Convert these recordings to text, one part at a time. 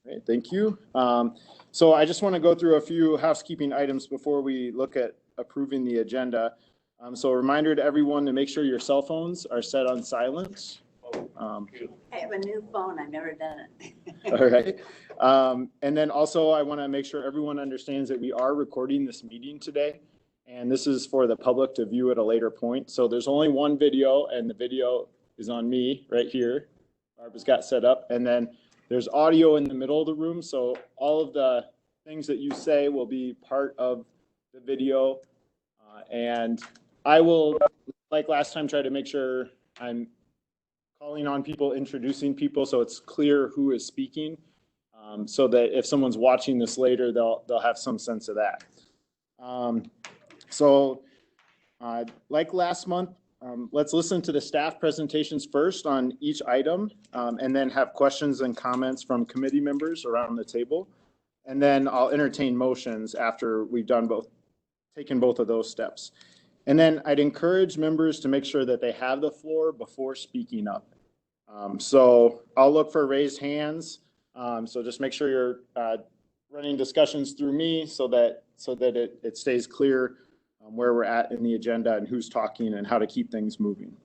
Great, thank you. So I just want to go through a few housekeeping items before we look at approving the agenda. So a reminder to everyone to make sure your cell phones are set on silent. I have a new phone. I've never done it. All right. And then also I want to make sure everyone understands that we are recording this meeting today. And this is for the public to view at a later point. So there's only one video, and the video is on me right here. Barb has got set up. And then there's audio in the middle of the room. So all of the things that you say will be part of the video. And I will, like last time, try to make sure I'm calling on people, introducing people, so it's clear who is speaking, so that if someone's watching this later, they'll have some sense of that. Like last month, let's listen to the staff presentations first on each item, and then have questions and comments from committee members around the table. And then I'll entertain motions after we've done taken both of those steps. And then I'd encourage members to make sure that they have the floor before speaking up. So I'll look for raised hands. So just make sure you're running discussions through me so that it stays clear where we're at in the agenda and who's talking and how to keep things moving.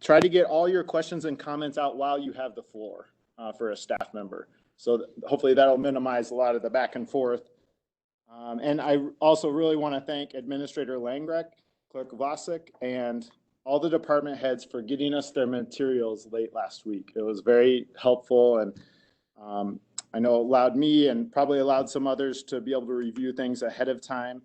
Try to get all your questions and comments out while you have the floor for a staff member. So hopefully that'll minimize a lot of the back and forth. And I also really want to thank Administrator Langrek, Clerk Vlasek, and all the department heads for getting us their materials late last week. It was very helpful, and I know allowed me and probably allowed some others to be able to review things ahead of time.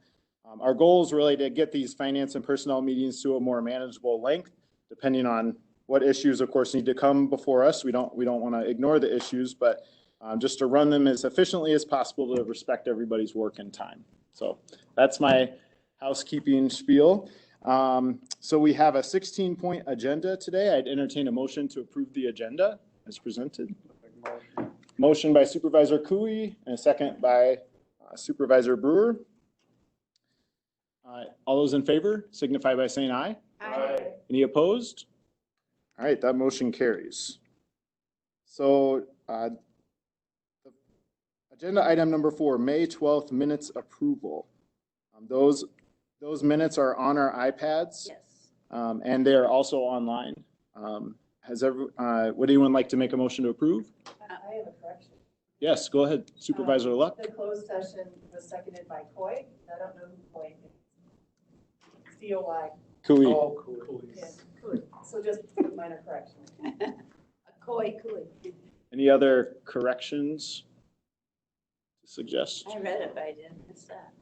Our goal is really to get these finance and personnel meetings to a more manageable length, depending on what issues, of course, need to come before us. We don't want to ignore the issues, but just to run them as efficiently as possible to respect everybody's work and time. So that's my housekeeping spiel. So we have a 16-point agenda today. I'd entertain a motion to approve the agenda as presented. Motion by Supervisor Cooey and a second by Supervisor Brewer. All those in favor signify by saying aye. Aye. Any opposed? All right, that motion carries. So agenda item number 4, May 12th minutes approval. Those minutes are on our iPads. Yes. And they are also online. Would anyone like to make a motion to approve? I have a correction. Yes, go ahead, Supervisor Luck. The closed session was seconded by Coy. I don't know who Coy is. C-O-Y. Cooey. Oh, cool. Yeah, Coy. So just a minor correction. A Coy. Any other corrections, suggestions? I read it, but I didn't miss that.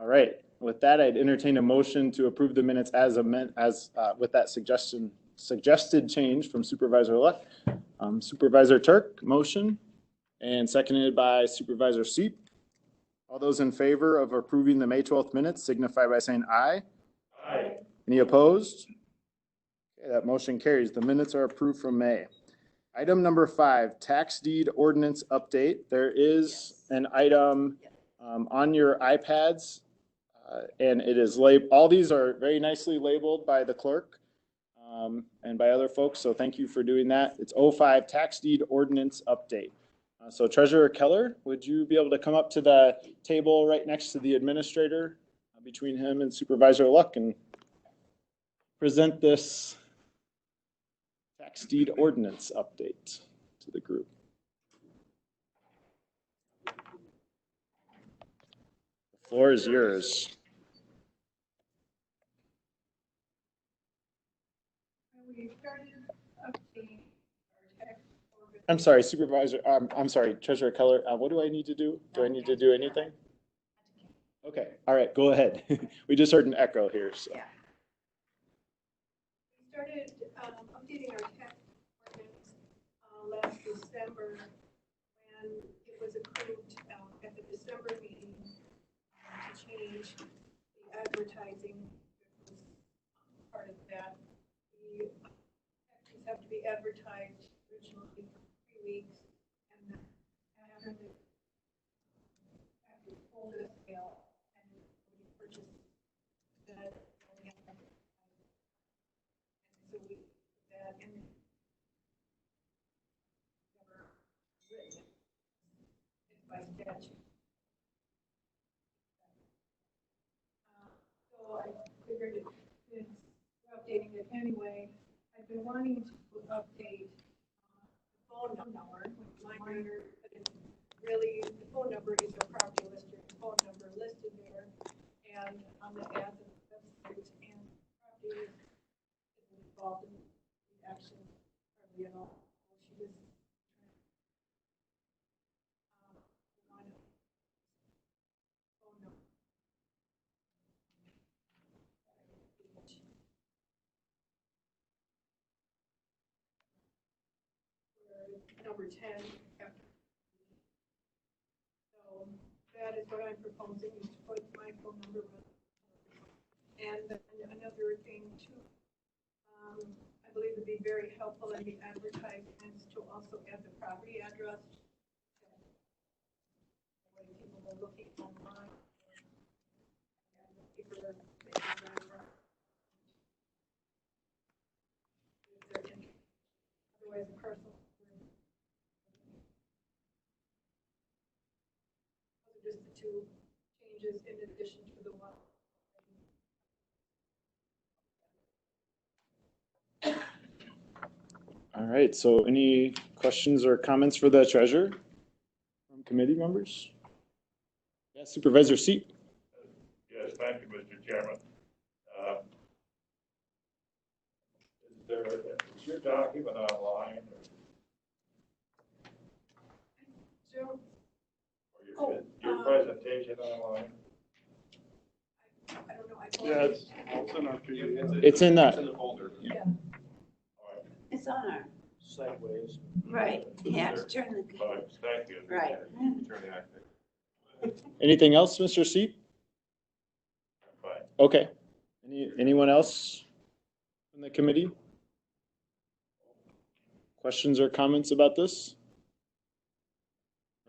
All right. With that, I'd entertain a motion to approve the minutes as with that suggested change from Supervisor Luck. Supervisor Turk, motion, and seconded by Supervisor Seep. All those in favor of approving the May 12th minutes signify by saying aye. Aye. Any opposed? Okay, that motion carries. The minutes are approved from May. Item number 5, tax deed ordinance update. There is an item on your iPads, and it is labeled. All these are very nicely labeled by the clerk and by other folks, so thank you for doing that. It's 05 tax deed ordinance update. So Treasurer Keller, would you be able to come up to the table right next to the administrator between him and Supervisor Luck and present this tax deed ordinance update to the group? The floor is yours. I'm sorry, Supervisor. I'm sorry, Treasurer Keller. What do I need to do? Do I need to do anything? Okay. All right. Go ahead. We just heard an echo here. So. Yeah. We started updating our tax ordinance last December when it was approved at the December meeting to change the advertising. It was part of that. The taxes have to be advertised originally for 3 weeks, and then after the full sale and we purchase that, and so we put that in by statute. So I figured it's updating it anyway. I've been wanting to update the phone number, minor, but it's really, the phone number is the property lister, phone number listed there, and on the ad of the website, and property is involved in the action, hardly at all. She just wanted phone number. Number 10. So that is what I'm proposing, is to put my phone number on. And then another thing too, I believe it'd be very helpful in the advertisements to also add the property address. When people are looking online. Otherwise, a personal. Just the two changes in addition to the one. All right, so any questions or comments for the treasurer from committee members? Yeah, Supervisor Seat. Yes, thank you, Mr. Chairman. Is your document online? So, Or your presentation online? I don't know. Yeah, it's in our PDF. It's in the folder. Yeah. All right, It's on our, Sideways. right, you have to turn the, fine, thank you. right. Turn the iPad. Anything else, Mr. Seat? Fine. Okay. Anyone else from the committee? Questions or comments about this?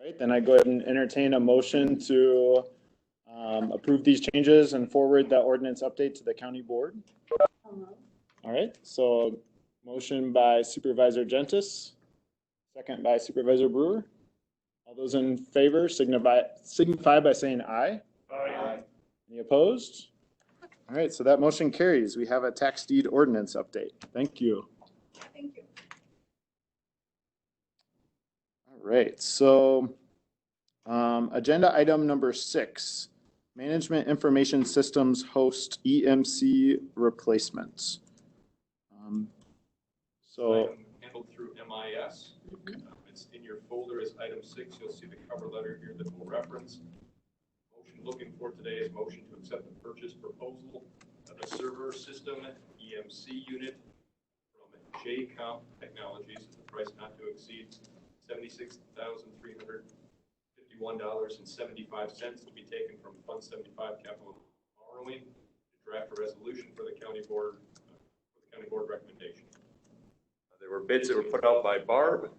Right, then I go ahead and entertain a motion to approve these changes and forward that ordinance update to the county board. All right, so motion by Supervisor Gentis, second by Supervisor Brewer. All those in favor signify by saying aye. Aye. Any opposed? All right, so that motion carries. We have a tax deed ordinance update. Thank you. Thank you. All right, so agenda item number 6, Management Information Systems Host EMC replacements. So Item handled through MIS. It's in your folder as item 6. You'll see the cover letter here that we'll reference. Motion looking for today is motion to accept the purchase proposal of a server system EMC unit from JComp Technologies at the price not to exceed $76,351.75 to be taken from Fund 75 capital borrowing to draft a resolution for the county board recommendation. There were bids that were put out by Barb.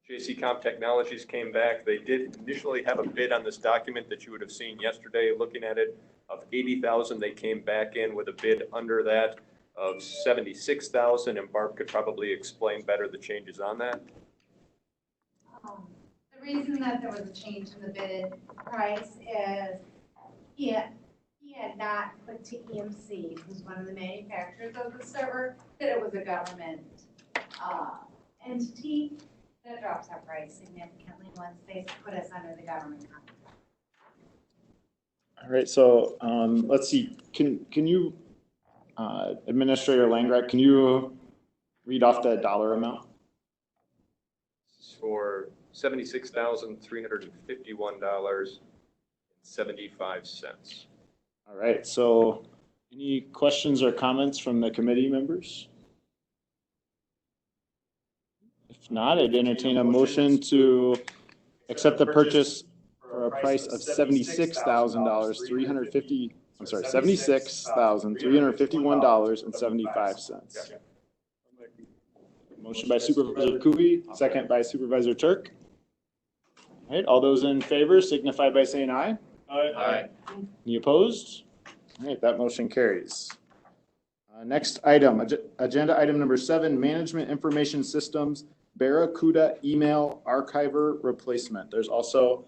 JComp Technologies came back. They did initially have a bid on this document that you would have seen yesterday, looking at it, of $80,000. They came back in with a bid under that of $76,000, and Barb could probably explain better the changes on that. The reason that there was a change in the bid price is he had not put to EMC, who's one of the manufacturers of the server, that it was a government entity. That drops our price significantly once they put us under the government contract. all right, so let's see. Can you Administrator Langreich, can you read off the dollar amount? For $76,351.75. All right, so any questions or comments from the committee members? If not, I'd entertain a motion to accept the purchase for a price of $76,351.75. Motion by Supervisor Cooey, second by Supervisor Turk. All right, all those in favor signify by saying aye. Aye. Any opposed? All right, that motion carries. Next item, agenda item number 7, management information systems, Barracuda email archiver replacement. There's also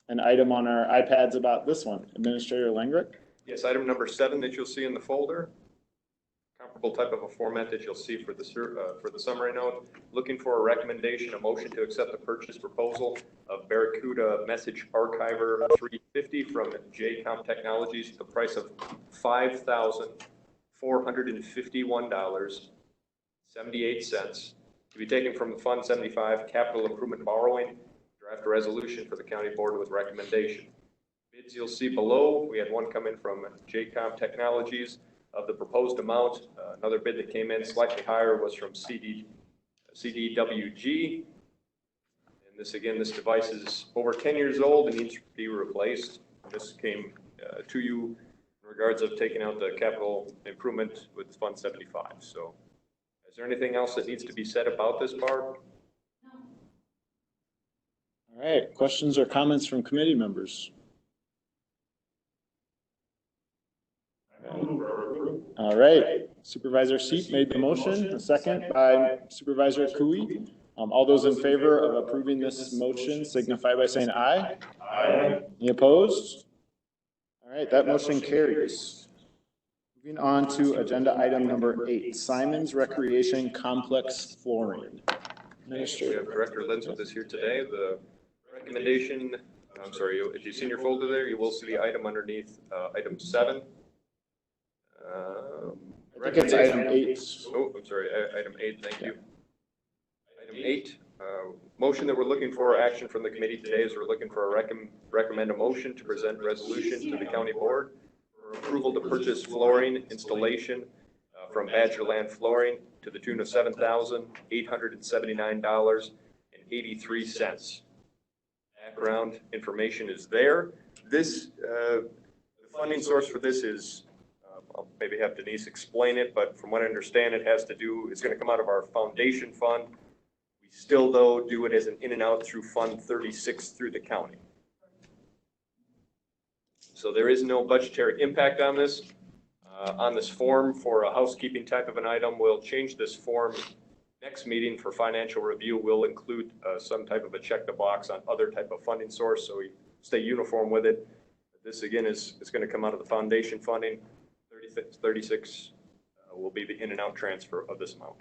an item on our iPads about this one. Administrator Langrick? Yes, item number 7 that you'll see in the folder, comparable type of a format that you'll see for the summary note. Looking for a recommendation, a motion to accept the purchase proposal of Barracuda Message Archiver 350 from JCOM Technologies at the price of $5,451.78 to be taken from the Fund 75 Capital Improvement Borrowing. Draft a resolution for the county board with recommendation. Bids you'll see below. We had one come in from JCOM Technologies of the proposed amount. Another bid that came in slightly higher was from CDWG. And this device is over 10 years old and needs to be replaced. This came to you in regards of taking out the capital improvement with Fund 75. So is there anything else that needs to be said about this, Barb? All right, questions or comments from committee members? All right, Supervisor Seat made the motion, a second by Supervisor Cooey. All those in favor of approving this motion signify by saying aye. Aye. Any opposed? All right, that motion carries. Moving on to agenda item number 8, Simon's Recreation Complex flooring. We Administrator. have Director Linsworth is here today. The recommendation, I'm sorry, if you've seen your folder there, you will see the item underneath item 7. I think it's item 8. Oh, I'm sorry, item 8, thank you. Item 8, motion that we're looking for action from the committee today is we're looking for a recommend a motion to present resolution to the county board for approval to purchase flooring installation from Badgerland Flooring to the tune of $7,879.83. Background information is there. This, the funding source for this is, I'll maybe have Denise explain it, but from what I understand, it has to do, it's going to come out of our foundation fund. We still, though, do it as an in and out through Fund 36 through the county. So there is no budgetary impact on this. On this form for a housekeeping type of an item, we'll change this form next meeting for financial review. We'll include some type of a check the box on other type of funding source, so we stay uniform with it. This again is going to come out of the foundation funding. 36 will be the in and out transfer of this amount.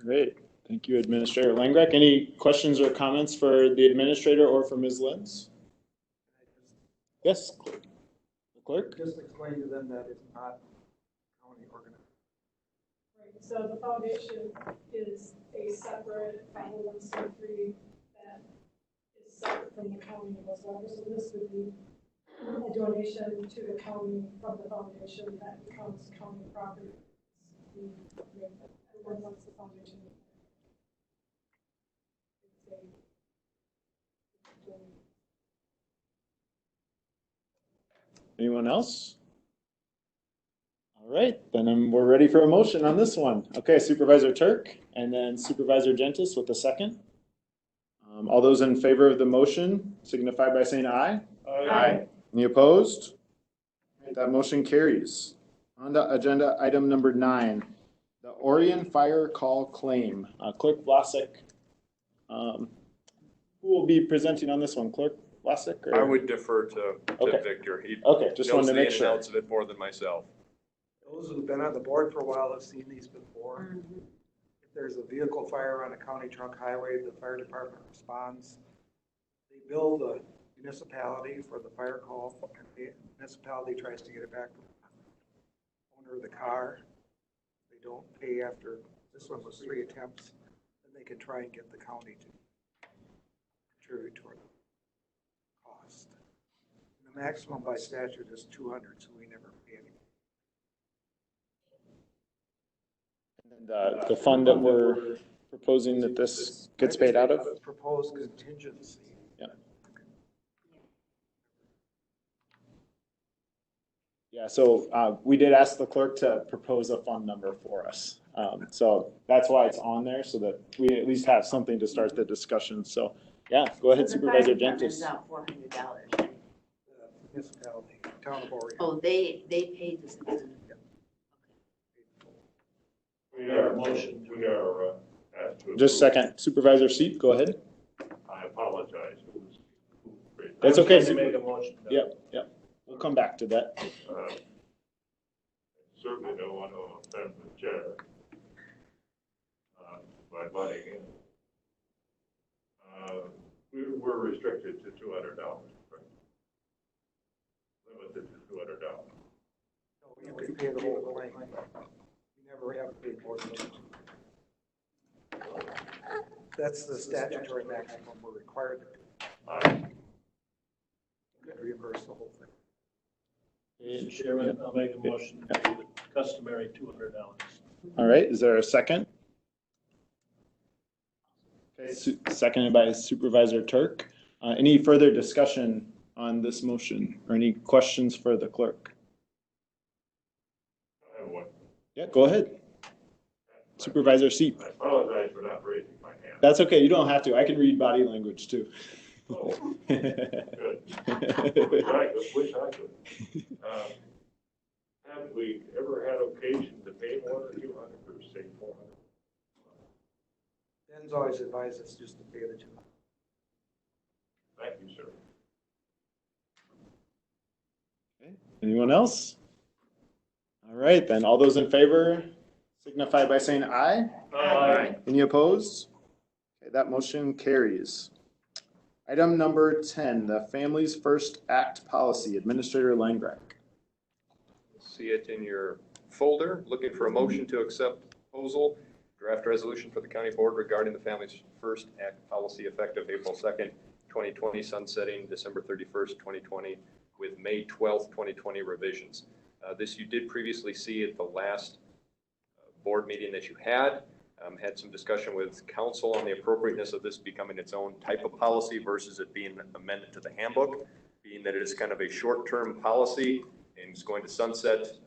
Great. Thank you, Administrator Langreck. Any questions or comments for the administrator or for Ms. Lenz? Yes, clerk. Just explain to them that it's not county organized. Right, so the foundation is a separate 501c3 that is separate from the county whatsoever. So this would be a donation to the county from the foundation that becomes county property. Everyone wants the foundation. Anyone else? All right, then we're ready for a motion on this one. Okay, Supervisor Turk and then Supervisor Gentis with the second. All those in favor of the motion signify by saying aye. Aye. Any opposed? That motion carries. On to agenda item number 9, the Orion Fire Call Claim. Clerk Vlasic, who will be presenting on this one? Clerk Vlasic? Or? I would defer to Okay. Victor. He Just knows wanted to the make in and sure. outs of it more than myself. Those who've been on the board for a while have seen these before. If there's a vehicle fire on a county trunk highway, the fire department responds. They bill the municipality for the fire call, and the municipality tries to get it back from the owner of the car. They don't pay after, this one was 3 attempts, then they can try and get the county to contribute toward the cost. And the maximum by statute is 200, so we never pay anything. And the fund that we're proposing that this gets paid out of? Proposed contingency. Yeah, so we did ask the clerk to propose a fund number for us. So that's why it's on there, so that we at least have something to start the discussion. So, yeah, go ahead, Supervisor Gentis. Out $400. Municipality, town of Orion. Oh, they paid this. We are motion. We are, asked to. Just second. Supervisor Seep, go ahead. I apologize. That's okay. To make a motion. Yep, yep. We'll come back to that. Certainly don't want to offend the chair by butting in. We're restricted to $200, right? Limited to $200. So you could pay the whole claim. You never have to pay more than that. That's the statutory maximum we're required to pay. You could reimburse the whole thing. Mr. Chairman, I'll make a motion to pay the customary $200. All right, is there a second? Okay, seconded by Supervisor Turk. Any further discussion on this motion or any questions for the clerk? I have one. Yeah, go ahead. Supervisor Seep. I apologize for not raising my hand. That's okay, you don't have to. I can read body language too. Oh, good. Wish I could. Have we ever had occasion to pay more than 200 or say 400? Ben's always advised us just to pay the 200. Thank you, sir. Anyone else? All right, then all those in favor signify by saying aye. Aye. Any opposed? Okay, that motion carries. Item number 10, the Families First Act Policy, Administrator Langreich. See it in your folder, looking for a motion to accept proposal, draft resolution for the county board regarding the Families First Act policy effective April 2nd, 2020, sunsetting December 31st, 2020, with May 12th, 2020 revisions. This you did previously see at the last board meeting that you had. Had some discussion with council on the appropriateness of this becoming its own type of policy versus it being amended to the handbook, being that it is kind of a short-term policy and it's going to sunset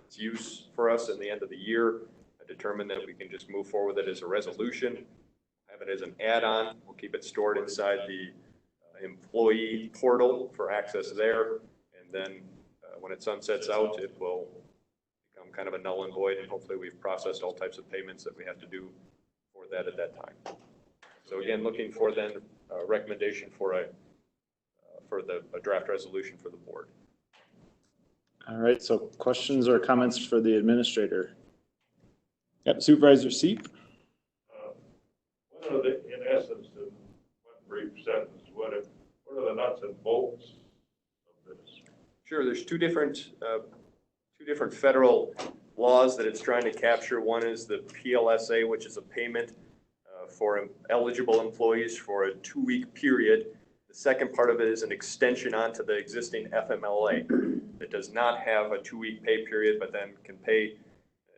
its use for us in the end of the year. I determined that we can just move forward with it as a resolution, have it as an add-on. We'll keep it stored inside the employee portal for access there. And then when it sunsets out, it will become kind of a null and void. And hopefully we've processed all types of payments that we have to do for that at that time. So again, looking for then a recommendation for a draft resolution for the board. All right, so questions or comments for the administrator? Yep, Supervisor Seep. What are the, in essence, in one brief sentence, what are the nuts and bolts of this? Sure, there's two different federal laws that it's trying to capture. One is the PLSA, which is a payment for eligible employees for a 2-week period. The second part of it is an extension onto the existing FMLA that does not have a 2-week pay period, but then can pay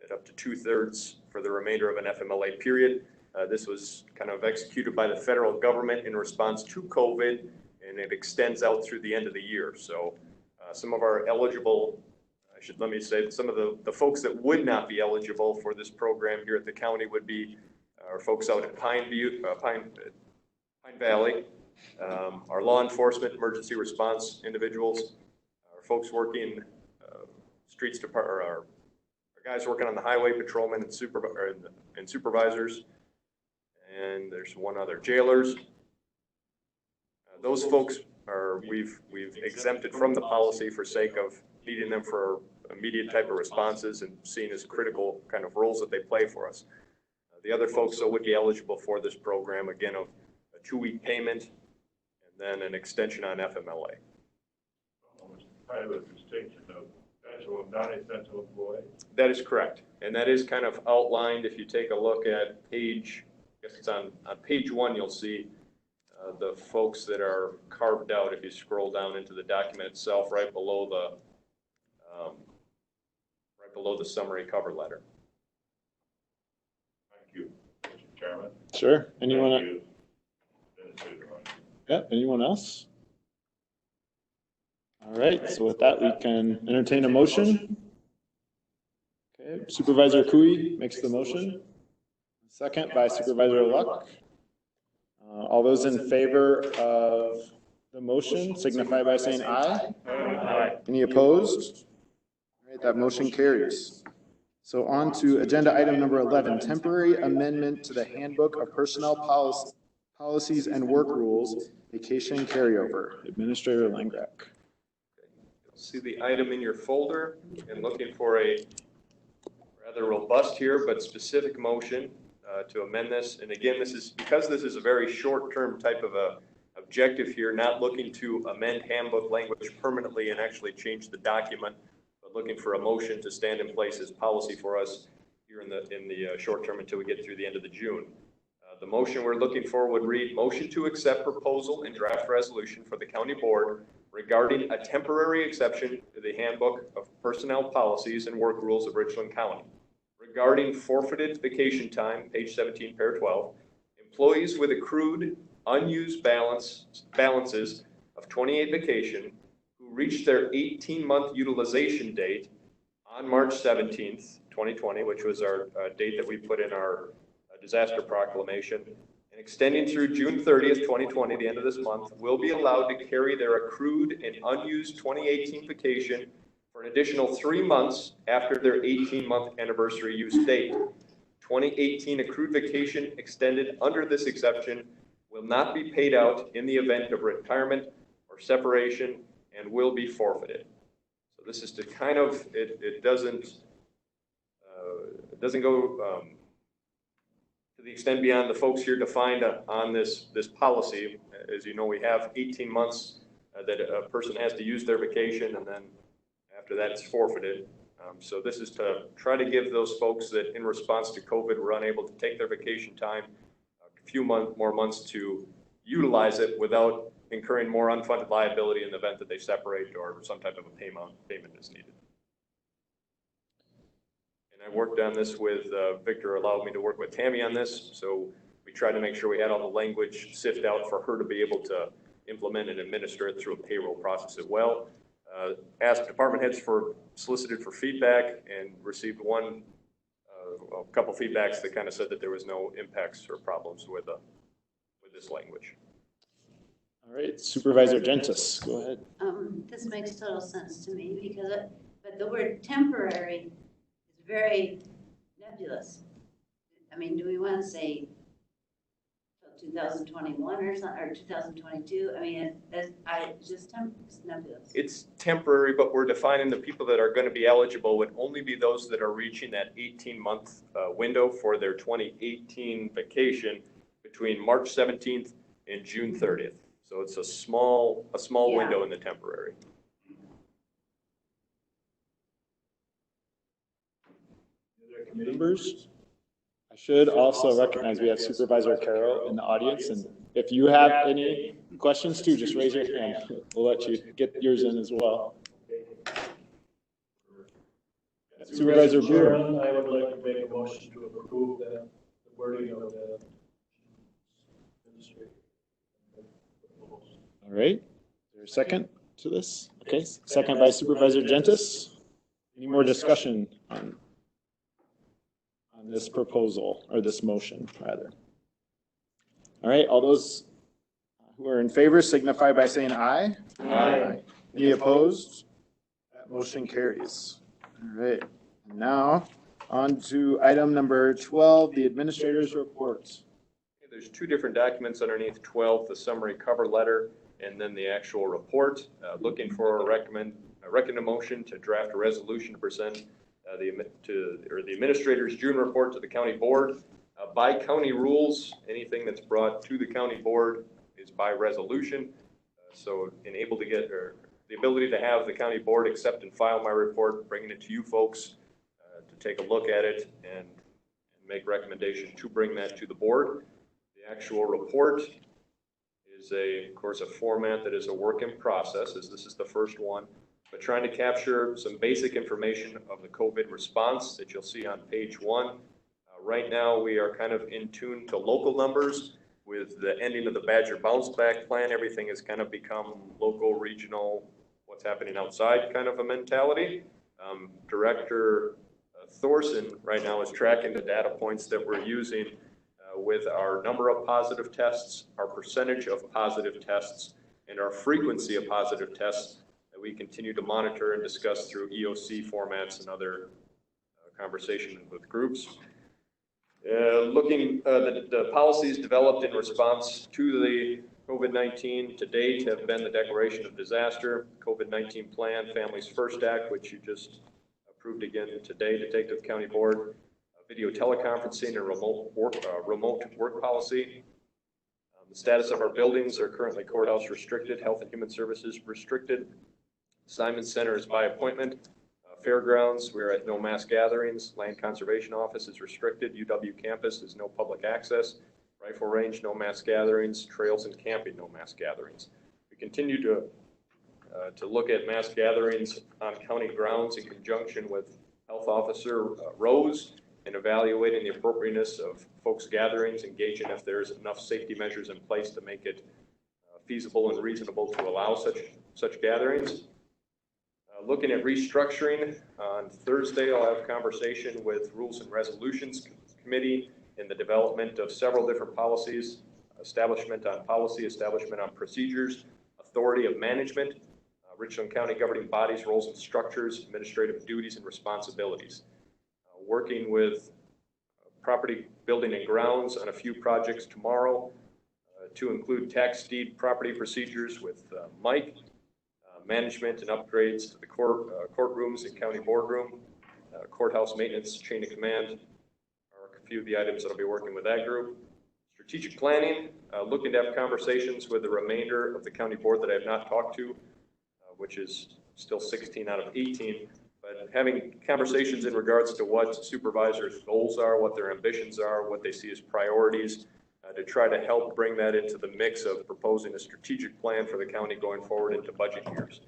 it up to 2/3 for the remainder of an FMLA period. This was kind of executed by the federal government in response to COVID, and it extends out through the end of the year. So some of our eligible, some of the folks that would not be eligible for this program here at the county would be our folks out at Pine Valley, our law enforcement, emergency response individuals, our folks working streets department, our guys working on the highway, patrolmen and supervisors, and there's one other, jailers. Those folks we've exempted from the policy for sake of needing them for immediate type of responses and seen as critical kind of roles that they play for us. The other folks would be eligible for this program, again, of a 2-week payment and then an extension on FMLA. Kind of a distinction of essential and non-essential employees. That is correct. And that is kind of outlined. If you take a look at page, I guess it's on page 1, you'll see the folks that are carved out. If you scroll down into the document itself, right below the summary cover letter. Thank you, Mr. Chairman. Sure. Anyone? Thank you, Administrator. Yeah, anyone else? All right, so with that, we can entertain a motion. Okay, Supervisor Cooey makes the motion. Second by Supervisor Luck. All those in favor of the motion signify by saying aye. Aye. Any opposed? All right, that motion carries. So on to agenda item number 11, temporary amendment to the handbook of personnel policies and work rules, vacation carryover. Administrator Langrak. See the item in your folder and looking for a rather robust here, but specific motion to amend this. And again, this is because this is a very short-term type of a objective here, not looking to amend handbook language permanently and actually change the document, but looking for a motion to stand in place as policy for us here in the short term until we get through the end of the June. The motion we're looking for would read, motion to accept proposal and draft resolution for the county board regarding a temporary exception to the handbook of personnel policies and work rules of Richland County. Regarding forfeited vacation time, page 17, pair 12, employees with accrued unused balances of 28 vacation who reached their 18-month utilization date on March 17th, 2020, which was our date that we put in our disaster proclamation, and extending through June 30th, 2020, the end of this month, will be allowed to carry their accrued and unused 2018 vacation for an additional 3 months after their 18-month anniversary use date. 2018 accrued vacation extended under this exception will not be paid out in the event of retirement or separation and will be forfeited. So this is to kind of, it doesn't go to the extent beyond the folks here defined on this policy. As you know, we have 18 months that a person has to use their vacation, and then after that it's forfeited. So this is to try to give those folks that in response to COVID were unable to take their vacation time a few more months to utilize it without incurring more unfunded liability in the event that they separate or some type of a payment is needed. And I worked on this with Victor, allowed me to work with Tammy on this, so we tried to make sure we had all the language sifted out for her to be able to implement and administer it through a payroll process as well. Asked department heads solicited for feedback and received a couple feedbacks that kind of said that there was no impacts or problems with this language. All right, Supervisor Gentis, go ahead. This makes total sense to me because but the word temporary is very nebulous. I mean, do we want to say 2021 or something, or 2022? I mean, it's just nebulous. It's temporary, but we're defining the people that are going to be eligible would only be those that are reaching that 18-month window for their 2018 vacation between March 17th and June 30th. So it's a small window in the temporary. Other committee Members? I should also recognize we have Supervisor Carroll in the audience, and if you have any questions too, just raise your hand. We'll let you get yours in as well. Supervisor Brewer. Chairman, I would like to make a motion to approve the wording of the administrative. All right, is there a second to this? Okay, second by Supervisor Gentis. Any more discussion on this proposal, or this motion, rather? All right, all those who are in favor signify by saying aye. Aye. Any opposed? That motion carries. All right, and now on to item number 12, the administrator's reports. There's two different documents underneath 12, the summary cover letter and then the actual report. Looking for a recommend motion to draft a resolution to present the administrator's June report to the county board. By county rules, anything that's brought to the county board is by resolution. So enable to get, or the ability to have the county board accept and file my report, bringing it to you folks to take a look at it and make recommendation to bring that to the board. The actual report is of course, a format that is a work in process, as this is the first one, but trying to capture some basic information of the COVID response that you'll see on page 1. Right now, we are kind of in tune to local numbers. With the ending of the Badger bounce back plan, everything has kind of become local, regional, what's happening outside kind of a mentality. Director Thorson right now is tracking the data points that we're using with our number of positive tests, our percentage of positive tests, and our frequency of positive tests that we continue to monitor and discuss through EOC formats and other conversation with groups. The policies developed in response to the COVID-19 to date have been the declaration of disaster, COVID-19 plan, Families First Act, which you just approved again today to take to the county board, video teleconferencing and remote work policy. The status of our buildings are currently courthouse restricted, health and human services restricted. Simon Center is by appointment. Fairgrounds, we're at no mass gatherings. Land Conservation Office is restricted. UW campus is no public access. Rifle range, no mass gatherings. Trails and camping, no mass gatherings. We continue to look at mass gatherings on county grounds in conjunction with Health Officer Rose and evaluating the appropriateness of folks' gatherings, engaging if there's enough safety measures in place to make it feasible and reasonable to allow such gatherings. Looking at restructuring, on Thursday I'll have a conversation with Rules and Resolutions Committee in the development of several different policies, establishment on policy, establishment on procedures, authority of management, Richland County governing bodies, roles and structures, administrative duties and responsibilities. Working with property, building and grounds on a few projects tomorrow to include tax deed property procedures with Mike, management and upgrades to the courtrooms and county boardroom, courthouse maintenance, chain of command are a few of the items that I'll be working with that group. Strategic planning, looking to have conversations with the remainder of the county board that I have not talked to, which is still 16 out of 18, but having conversations in regards to what supervisors' goals are, what their ambitions are, what they see as priorities, to try to help bring that into the mix of proposing a strategic plan for the county going forward into budget years.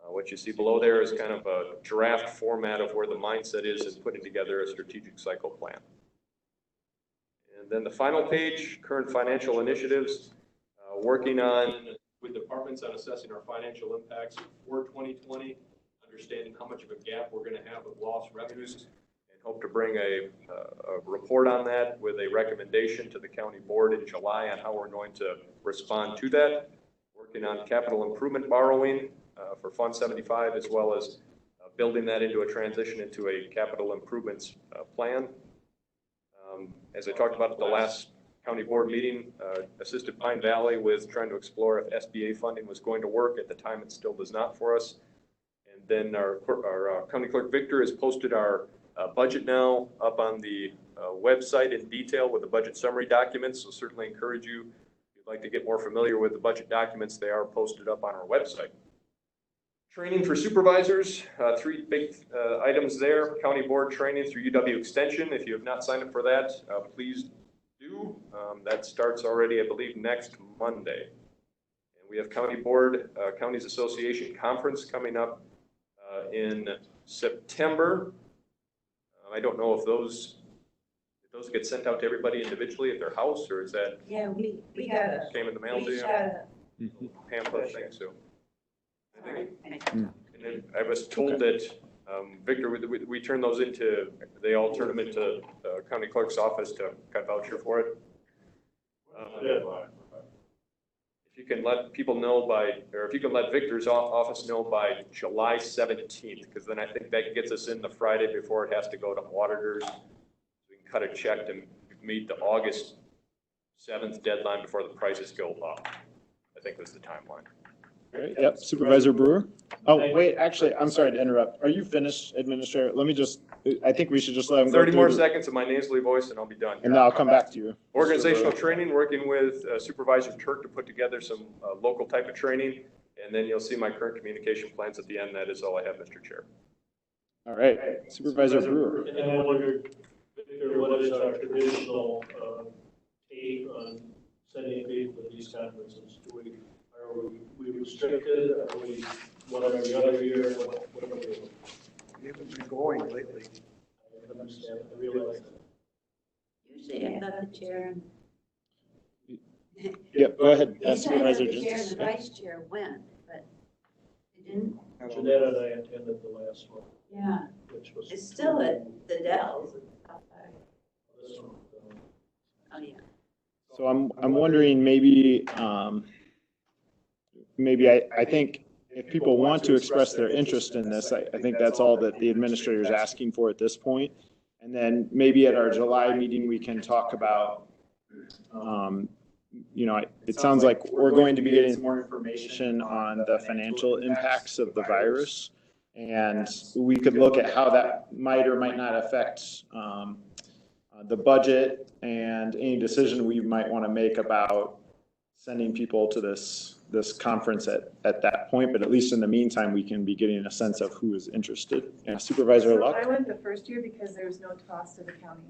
What you see below there is kind of a draft format of where the mindset is in putting together a strategic cycle plan. And then the final page, current financial initiatives, working on with departments on assessing our financial impacts for 2020, understanding how much of a gap we're going to have with lost revenues, hope to bring a report on that with a recommendation to the county board in July on how we're going to respond to that. Working on capital improvement borrowing for Fund 75, as well as building that into a transition into a capital improvements plan. As I talked about at the last county board meeting, assisted Pine Valley with trying to explore if SBA funding was going to work. At the time, it still does not for us. And then our county clerk Victor has posted our budget now up on the website in detail with the budget summary documents, so certainly encourage you, if you'd like to get more familiar with the budget documents, they are posted up on our website. Training for supervisors, three big items there. County board training through UW Extension. If you have not signed up for that, please do. That starts already, I believe, next Monday. And we have county board, Counties Association Conference coming up in September. I don't know if those get sent out to everybody individually at their house, or is that? Yeah, we got it. Came in the mail to you? Pamphlet thing, so. And then I was told that, Victor, we turn those into, they all turn them into county clerk's office to cut voucher for it. If you can let people know by, or if you can let Victor's office know by July 17th, because then I think that gets us in the Friday before it has to go to auditors. We can cut a check to meet the August 7th deadline before the prices go up. I think that's the timeline. Great. Yep, Supervisor Brewer. Oh, wait, actually, I'm sorry to interrupt. Are you finished, Administrator? Let me just, I think we should just let him go 30 more through seconds of my nasally voice and I'll be done. and then I'll come back to you. Organizational training, working with Supervisor Turk to put together some local type of training, and then you'll see my current communication plans at the end. That is all I have, Mr. Chair. All right, Supervisor Brewer. And I wondered, Victor, what is our traditional take on setting a date for these conferences? Are we restricted? Are we one every other year? What are we doing? We haven't been going lately. I understand. I realize that. Usually I thought the chair. Yep, go ahead, Usually I thought Supervisor the chair and Jenkins. the vice chair went, but it didn't. Jeanette and I attended the last one, Yeah, which was. it's still at the Dells. This one, Oh, yeah. So I'm wondering maybe, I think if people want to express their interest in this, I think that's all that the administrator is asking for at this point. And then maybe at our July meeting, we can talk about, you know, it sounds like we're going to be getting some more information on the financial impacts of the virus. And we could look at how that might or might not affect the budget and any decision we might want to make about sending people to this conference at that point. But at least in the meantime, we can be getting a sense of who is interested. Yeah, Supervisor So Luck? I went the first year because there was no cost to the county.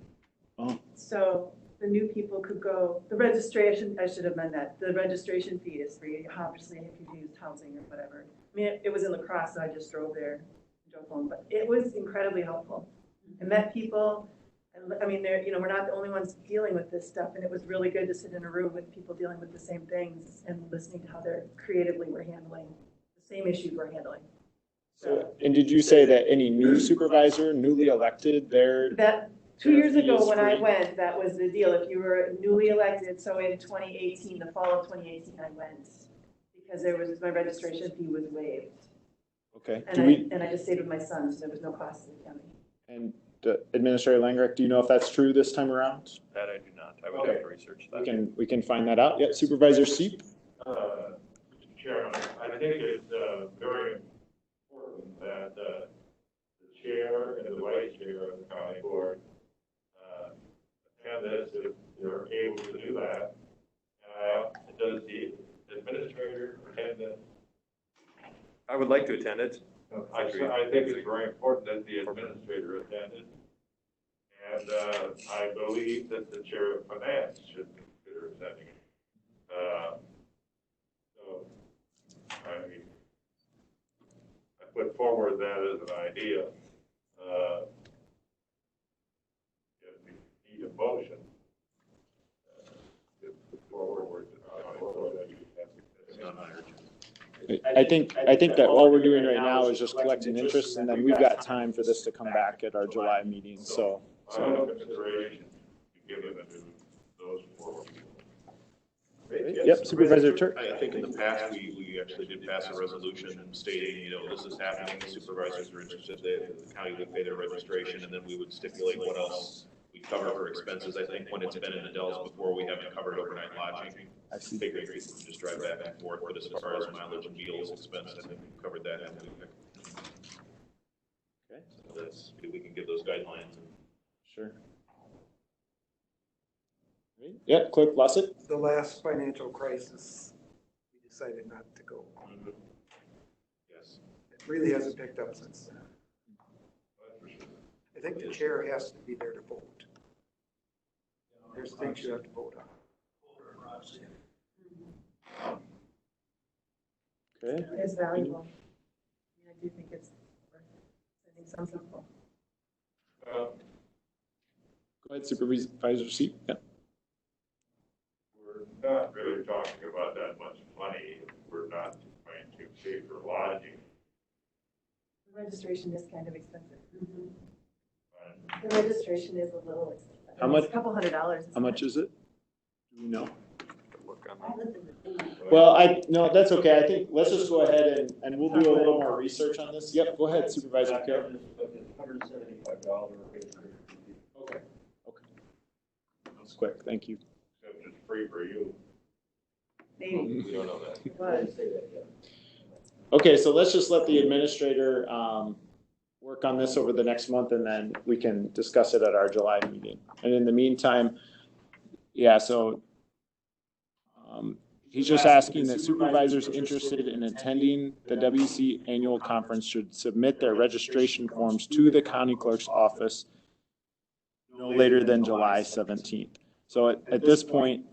Oh. So the new people could go, the registration, I should have meant that, the registration fee is free, obviously, if you've used housing or whatever. I mean, it was in La Crosse, so I just drove there, drove home, but it was incredibly helpful. I met people, and I mean, they're, you know, we're not the only ones dealing with this stuff, and it was really good to sit in a room with people dealing with the same things and listening to how they're creatively were handling the same issues we're handling. So, And did you say that any new supervisor, newly elected, they're... that 2 years Their fee ago is when I free. went, that was the deal. If you were newly elected, so in 2018, the fall of 2018, I went because there was, my registration fee was waived. Okay. And I just stayed with my son, so there was no cost to the county. And Administrator Langreich, do you know if that's true this time around? That I do not. I would have to research that. We can find that out. Yep. Supervisor Seep? Mr. Chairman, I think it's very important that the chair and the vice chair of the county board attend this if they're able to do that. Does the administrator attend this? I would like to attend it. I think it's very important that the administrator attend it. And I believe that the chair of finance should consider attending it. So, I mean, I put forward that as an idea. If we need a motion, to put forward, I think that all we're doing right now is just collecting interest, and then we've got time for this to come back at our July meeting. So consideration given to those four people. yep, Supervisor Turk. I think in the past, we actually did pass a resolution stating, you know, this is happening, supervisors are interested, the county would pay their registration, and then we would stipulate what else we cover for expenses. I think when it's been in the Dells before, we haven't covered overnight lodging. I think we can just drive back and forth, but as far as mileage and meals expense, I think we've covered that. Okay. So that's, we can give those guidelines. Sure. Yep, Clerk Blessett. The last financial crisis, we decided not to go. Yes. It really hasn't picked up since then. I think the chair has to be there to vote. There's things you have to vote on. Okay. It's valuable. I do think it's worth sending some people. Go ahead, Supervisor Seep. Yep. We're not really talking about that much money. We're not going to pay for lodging. The registration is kind of expensive. And The registration is a little expensive. How much? It's a couple $100. How much is it? Do we know? Look on I looked at the thing. Well, no, that's okay. I think let's just go ahead and we'll do a little more research on this. Yep, go ahead, Supervisor Carroll. $175. Okay. That's quick. Thank you. except it's free for you. Maybe We don't know that. it was. Okay, so let's just let the administrator work on this over the next month, and then we can discuss it at our July meeting. And in the meantime, yeah, so he's just asking that supervisors interested in attending the WC annual conference should submit their registration forms to the county clerk's office no later than July 17th. So at this point,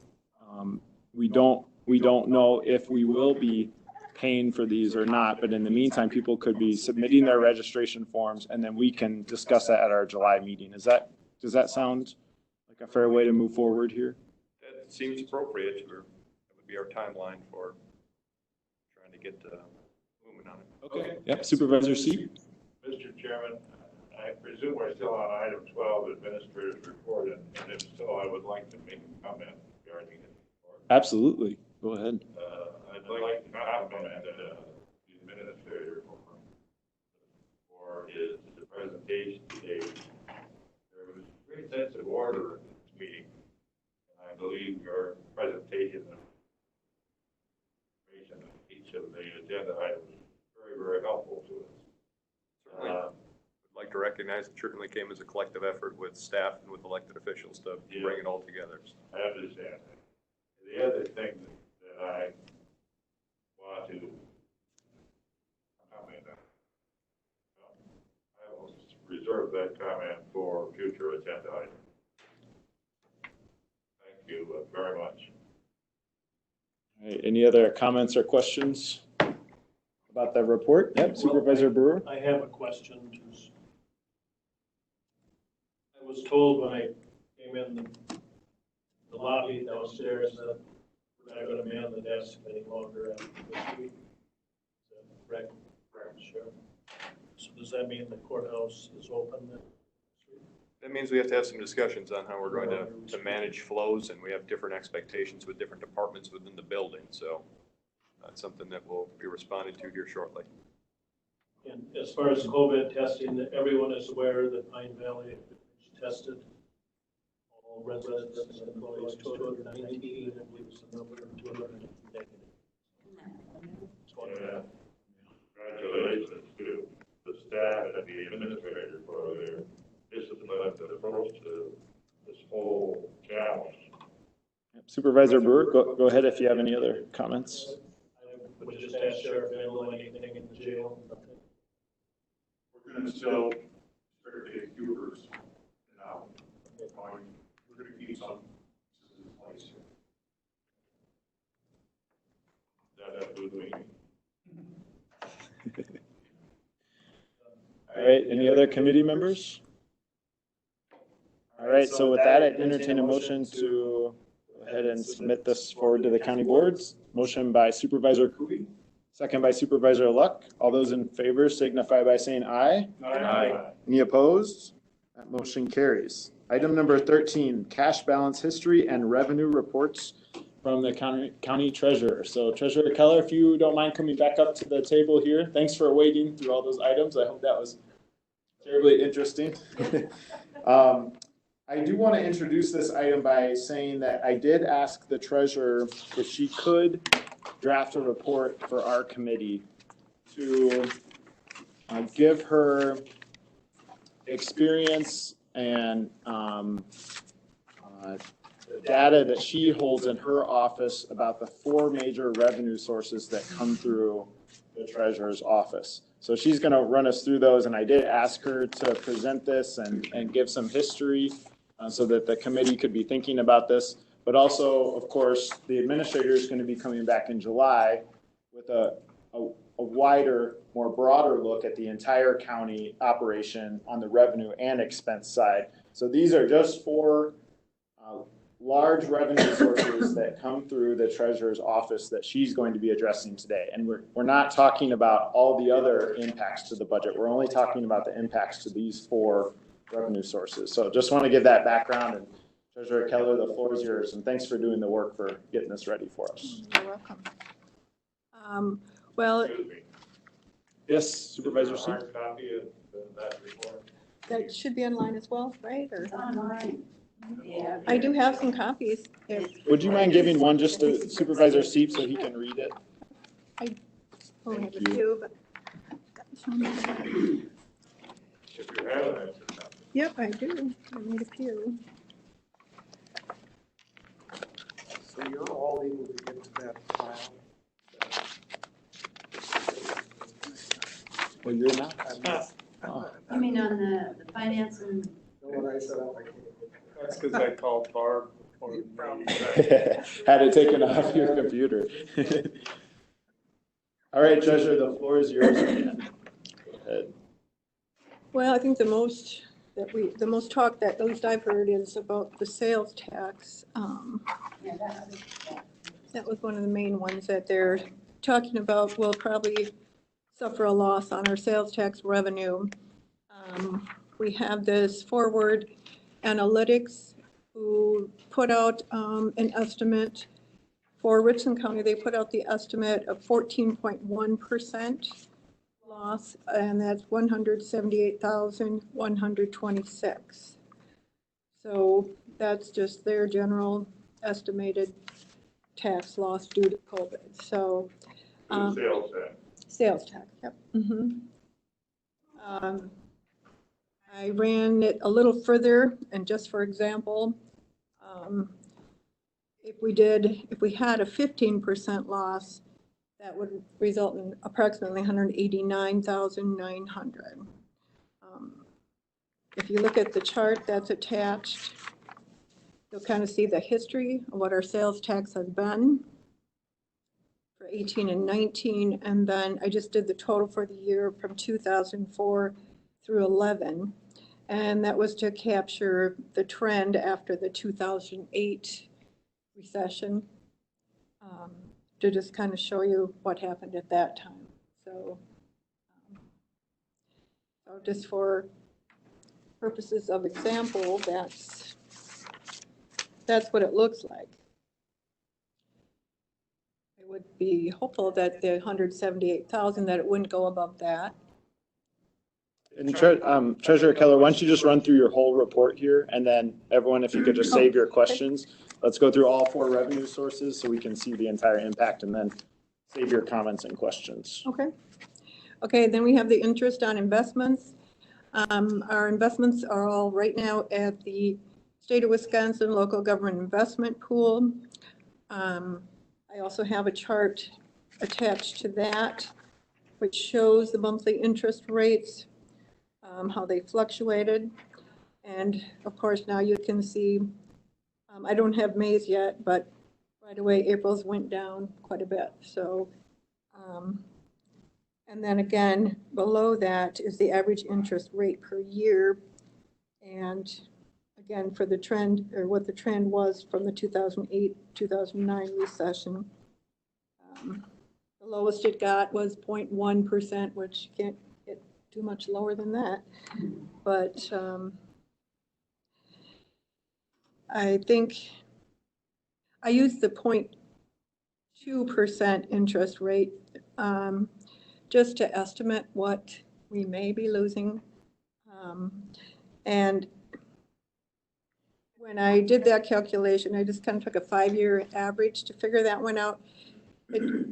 we don't know if we will be paying for these or not, but in the meantime, people could be submitting their registration forms, and then we can discuss that at our July meeting. Does that sound like a fair way to move forward here? That seems appropriate. That would be our timeline for trying to get moving on it. Okay. Yep, Supervisor C. Mr. Chairman, I presume we're still on item 12, administrator's report, and if so, I would like to make a comment regarding it. Absolutely. Go ahead. I'd like to compliment the presentation today, there was a great sense of order in this meeting. And I believe your presentation of information on each of the agenda items was very, very helpful to us. Certainly. I'd like to recognize it certainly came as a collective effort with staff and with elected officials to bring it all together. I understand that. The other thing that I want to comment on, I will reserve that comment for future agenda items. Thank you very much. All right, any other comments or questions about the report? Yep, Supervisor Brewer. I have a question. I was told when I came in the lobby downstairs that we're not going to man the desk any longer after this week. Is that correct? Correct. Sure. So does that mean the courthouse is open then? That means we have to have some discussions on how we're going to manage flows, and we have different expectations with different departments within the building. So that's something that we'll be responding to here shortly. And as far as COVID testing, everyone is aware that Pine Valley tested all residents and employees, 219, I believe was the number, 200 negative. Congratulations to the staff and the administrator for their disciplined approach to this whole challenge. Supervisor Brewer, go ahead if you have any other comments. I would just ask Sheriff Vandal anything in the jail. We're going to still strictly Hubers now. We're going to keep some in place. That's good with me. All right, any other committee members? All right, so with that, I'd entertain a motion to go ahead and submit this forward to the county boards. Motion by Supervisor Kuby, second by Supervisor Luck. All those in favor signify by saying aye. Aye. Any opposed? That motion carries. Item number 13, cash balance history and revenue reports from the county treasurer. So Treasurer Keller, if you don't mind coming back up to the table here. Thanks for waiting through all those items. I hope that was terribly interesting. I do want to introduce this item by saying that I did ask the treasurer if she could draft a report for our committee to give her experience and data that she holds in her office about the 4 major revenue sources that come through the treasurer's office. So she's going to run us through those, and I did ask her to present this and give some history so that the committee could be thinking about this. But also, of course, the administrator is going to be coming back in July with a wider, more broader look at the entire county operation on the revenue and expense side. So these are just 4 large revenue sources that come through the treasurer's office that she's going to be addressing today. And we're not talking about all the other impacts to the budget. We're only talking about the impacts to these 4 revenue sources. So just want to give that background, and Treasurer Keller, the floor is yours, and thanks for doing the work for getting this ready for us. You're welcome. Well, Yes, Supervisor C. Hard copy of that report. that should be online as well, right? Or It's online. Yeah. I do have some copies. If Would you mind giving one just to Supervisor Seep so he can read it? only have a Thank you. few, but got this one. If you have an answer. Yep, I do. I need a few. So you're all able to get to that file? Well, you're not. Oh. You mean on the finance and, No, when I set up, I can't. That's because I called Barb. You probably- Had it taken off your computer. All right, Treasurer, the floor is yours again. Go ahead. Well, I think the most talk that at least I've heard is about the sales tax. yeah, That was one of the main ones that they're talking about. We'll probably suffer a loss on our sales tax revenue. We have this Forward Analytics who put out an estimate for Richland County. They put out the estimate of 14.1% loss, and that's 178,126. So that's just their general estimated tax loss due to COVID. So The sales tax. sales tax, yep. I ran it a little further, and just for example, if we had a 15% loss, that would result in approximately 189,900. If you look at the chart that's attached, you'll kind of see the history of what our sales tax has been for 18 and 19, and then I just did the total for the year from 2004 through 11, and that was to capture the trend after the 2008 recession, to just kind of show you what happened at that time. So, so just for purposes of example, that's what it looks like. I would be hopeful that the 178,000, that it wouldn't go above that. And Treasurer Keller, why don't you just run through your whole report here, and then everyone, if you could just save your questions. Let's go through all 4 revenue sources so we can see the entire impact, and then save your comments and questions. Okay. Okay, then we have the interest on investments. Our investments are all right now at the State of Wisconsin Local Government Investment Pool. I also have a chart attached to that, which shows the monthly interest rates, how they fluctuated. And of course, now you can see, I don't have May's yet, but right away, April's went down quite a bit. So, and then again, below that is the average interest rate per year. And again, for the trend, or what the trend was from the 2008-2009 recession. The lowest it got was 0.1%, which can't get too much lower than that. But I think I used the 0.2% interest rate just to estimate what we may be losing. And when I did that calculation, I just kind of took a 5-year average to figure that one out. It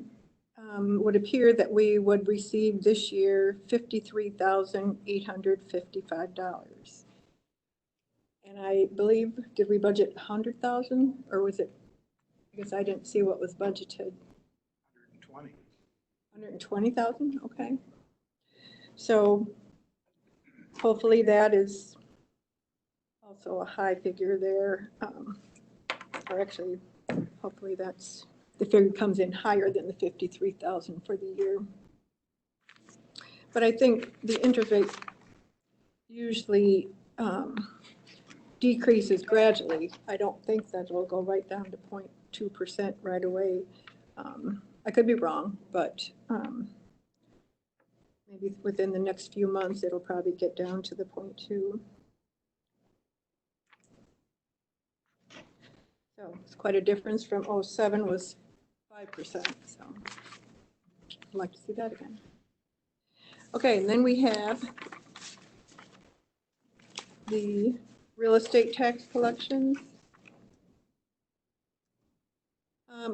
would appear that we would receive this year $53,855. And I believe, did we budget 100,000, or was it, I guess I didn't see what was budgeted. 120. 120,000, okay. So hopefully that is also a high figure there, or actually, hopefully that's, the figure comes in higher than the 53,000 for the year. But I think the interest rate usually decreases gradually. I don't think that will go right down to 0.2% right away. I could be wrong, but maybe within the next few months, it'll probably get down to the 0.2. So it's quite a difference from 07 was 5%. So I'd like to see that again. Okay, and then we have the real estate tax collections.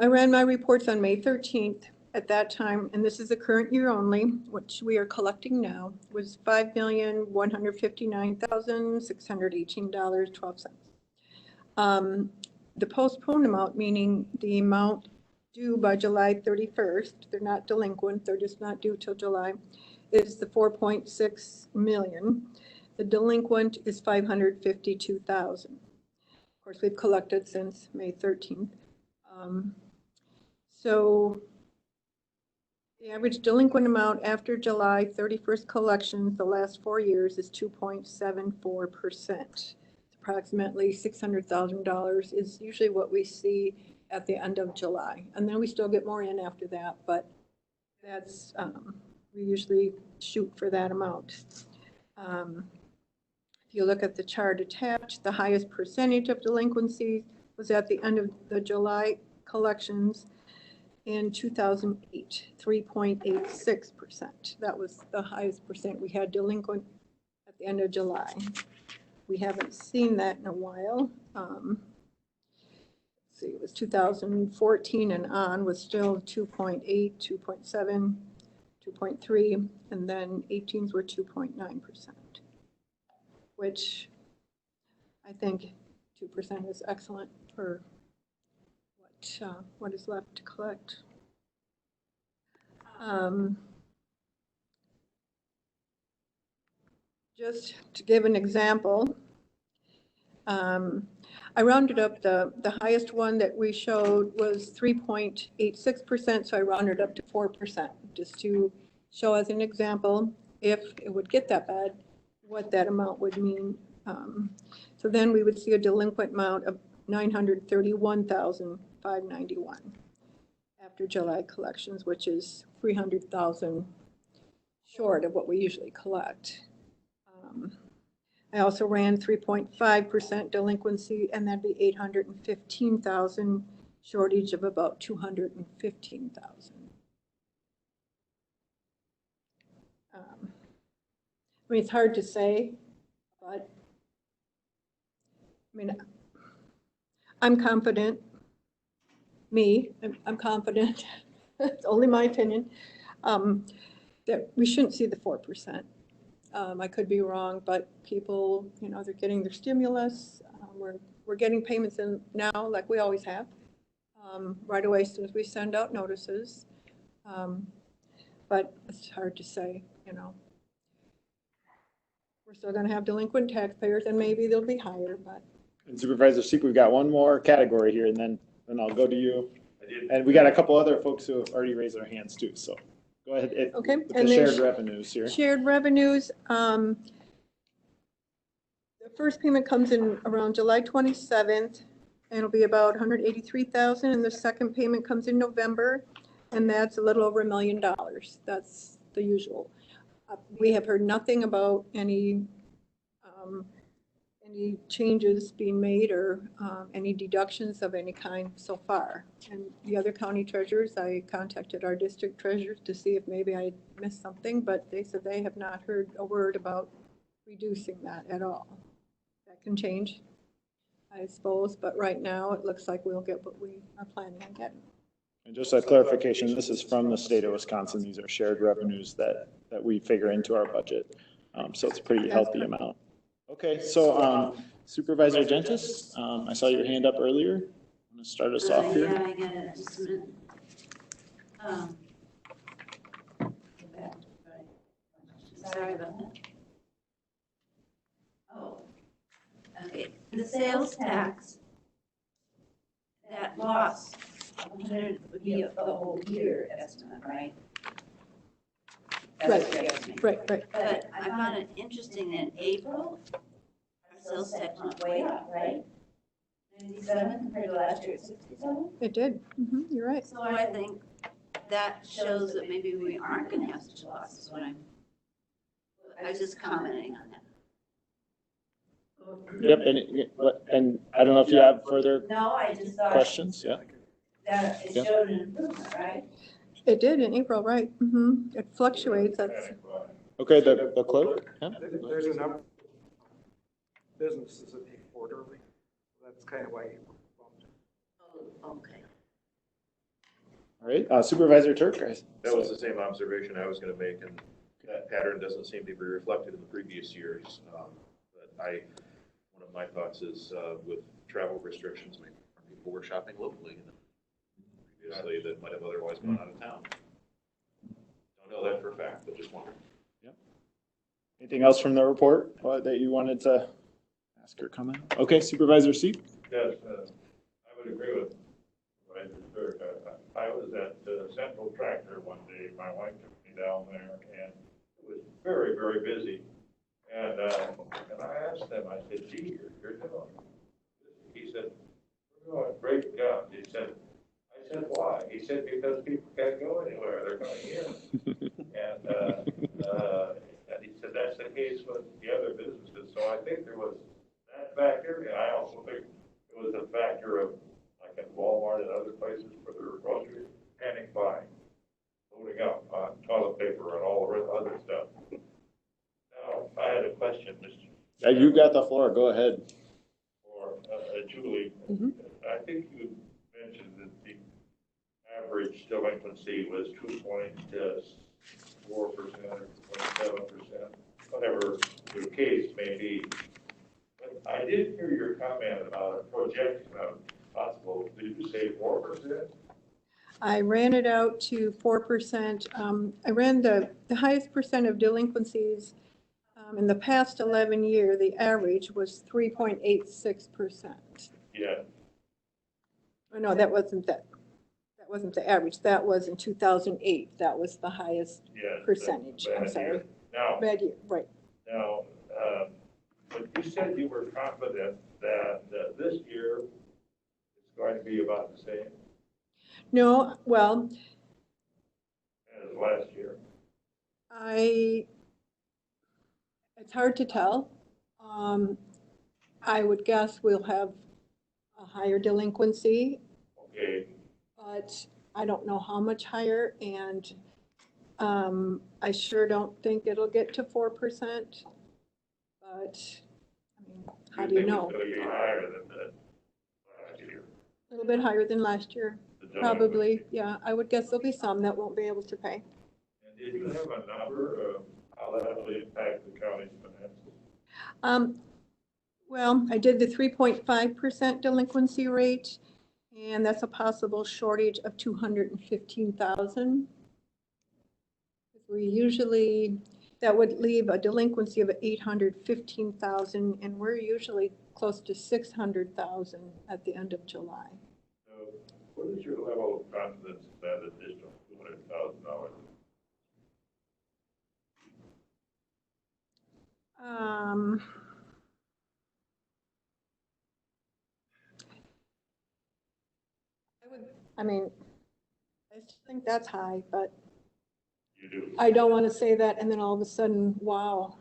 I ran my reports on May 13th. At that time, and this is the current year only, which we are collecting now, was $5,159,618.12. The postponed amount, meaning the amount due by July 31st, they're not delinquent, they're just not due till July, is the 4.6 million. The delinquent is 552,000. Of course, we've collected since May 13th. So the average delinquent amount after July 31st collections the last 4 years is 2.74%. Approximately $600,000 is usually what we see at the end of July. And then we still get more in after that, but that's, we usually shoot for that amount. If you look at the chart attached, the highest percentage of delinquencies was at the end of the July collections. in 2008, 3.86%. That was the highest percent we had delinquent at the end of July. We haven't seen that in a while. Let's see, it was 2014 and on was still 2.8, 2.7, 2.3, and then 18s were 2.9%, which I think 2% is excellent for what is left to collect. Just to give an example, I rounded up the highest one that we showed was 3.86%, so I rounded up to 4%, just to show as an example, if it would get that bad, what that amount would mean. So then we would see a delinquent amount of $931,591 after July collections, which is $300,000 short of what we usually collect. I also ran 3.5% delinquency, and that'd be 815,000 shortage of about 215,000. I mean, it's hard to say, but I mean, I'm confident. I'm confident. It's only my opinion, that we shouldn't see the 4%. I could be wrong, but people, you know, they're getting their stimulus. We're getting payments in now, like we always have, right away as soon as we send out notices. But it's hard to say, you know. We're still going to have delinquent taxpayers, and maybe they'll be higher, but. And Supervisor Seek, we've got one more category here, and then I'll go to you. And we got a couple other folks who have already raised their hands too, so go ahead. Okay. With the shared revenues here. Shared revenues. The first payment comes in around July 27th, and it'll be about $183,000, and the second payment comes in November, and that's a little over $1 million. That's the usual. We have heard nothing about any changes being made or any deductions of any kind so far. And the other county treasurers, I contacted our district treasurers to see if maybe I missed something, but they said they have not heard a word about reducing that at all. That can change, I suppose, but right now it looks like we'll get what we are planning on getting. And just a clarification, this is from the state of Wisconsin. These are shared revenues that we figure into our budget. So it's a pretty healthy amount. Okay, so Supervisor Gentis, I saw your hand up earlier. I'm going to start us off here. Yeah, I get it, just a minute. Get back, right. Sorry about that. Oh, okay, the sales tax, that loss, 100 would be the whole year estimate, right? That's what you're asking me. Right. But I found it interesting in April, our sales tax went way up, right? 97 compared to last year at 67. It did. You're right. So I think that shows that maybe we aren't going to have such losses when I was just commenting on that. Yep, and I don't know if you have further No, I just thought questions. Yeah. that it showed an improvement, right? It did in April, right? It fluctuates. That's Okay, the clerk. Yeah. There's a number of businesses that pay quarterly. That's kind of why you bumped. Oh, okay. All right, Supervisor Turk. That was the same observation I was going to make, and that pattern doesn't seem to be reflected in the previous years. But one of my thoughts is with travel restrictions, maybe people were shopping locally previously that might have otherwise gone out of town. Don't know that for a fact, but just wondering. Yep. Anything else from the report that you wanted to ask or comment? Okay, Supervisor Seep. Yes, I would agree with Supervisor Turk. I was at Central Tractor one day. My wife took me down there, and it was very, very busy. And I asked them, I said, gee, you're doing. He said, we're going to break guns. I said, why? He said, because people can't go anywhere. They're going here. And he said, that's the case with the other businesses. So I think there was that factor. And I also think it was a factor of, like at Walmart and other places for their groceries, and panic buying, loading up on toilet paper and all the other stuff. Now, I had a question, Mr. You got the floor, go ahead. For Julie. Mhm. I think you mentioned that the average delinquency was 2.4% or 2.7%, whatever the case may be. But I did hear your comment about a projection of possible, did you say 4%? I ran it out to 4%. I ran the highest percent of delinquencies in the past 11 years. The average was 3.86%. Yeah. Oh, no, that wasn't the average. That was in 2008. That was the highest Yeah. percentage. I'm sorry. Now, Bad year, right. now, but you said you were confident that this year it's going to be about the same No, well, as last year. it's hard to tell. I would guess we'll have a higher delinquency, Okay. but I don't know how much higher, and I sure don't think it'll get to 4%. But, I mean, how do you know? It's going to be higher than that last year. A little bit higher than last year, probably. Yeah, I would guess there'll be some that won't be able to pay. And did you have a number of how that will impact the county's finances? Well, I did the 3.5% delinquency rate, and that's a possible shortage of 215,000. We usually, that would leave a delinquency of 815,000, and we're usually close to 600,000 at the end of July. So what is your level of confidence in that additional $200,000? I mean, I still think that's high, but You do. I don't want to say that and then all of a sudden, wow,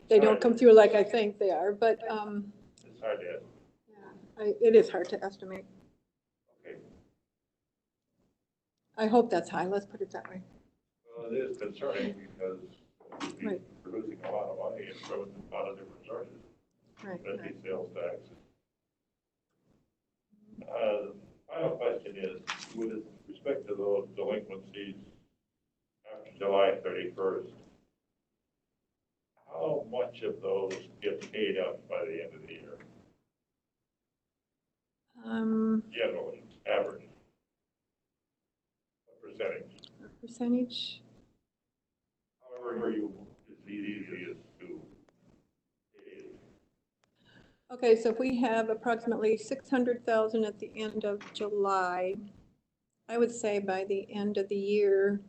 they don't come through like I think they are, but It's hard to estimate. yeah, it is hard to estimate. Okay. I hope that's high, let's put it that way. Well, it is concerning because we're Right. losing a lot of money from a lot of different sources, Right. especially sales tax. Final question is, with respect to those delinquencies after July 31st, how much of those get paid up by the end of the year? Generally, average. What percentage? Percentage? However you, as easy as to pay. Okay, so if we have approximately 600,000 at the end of July, I would say by the end of the year,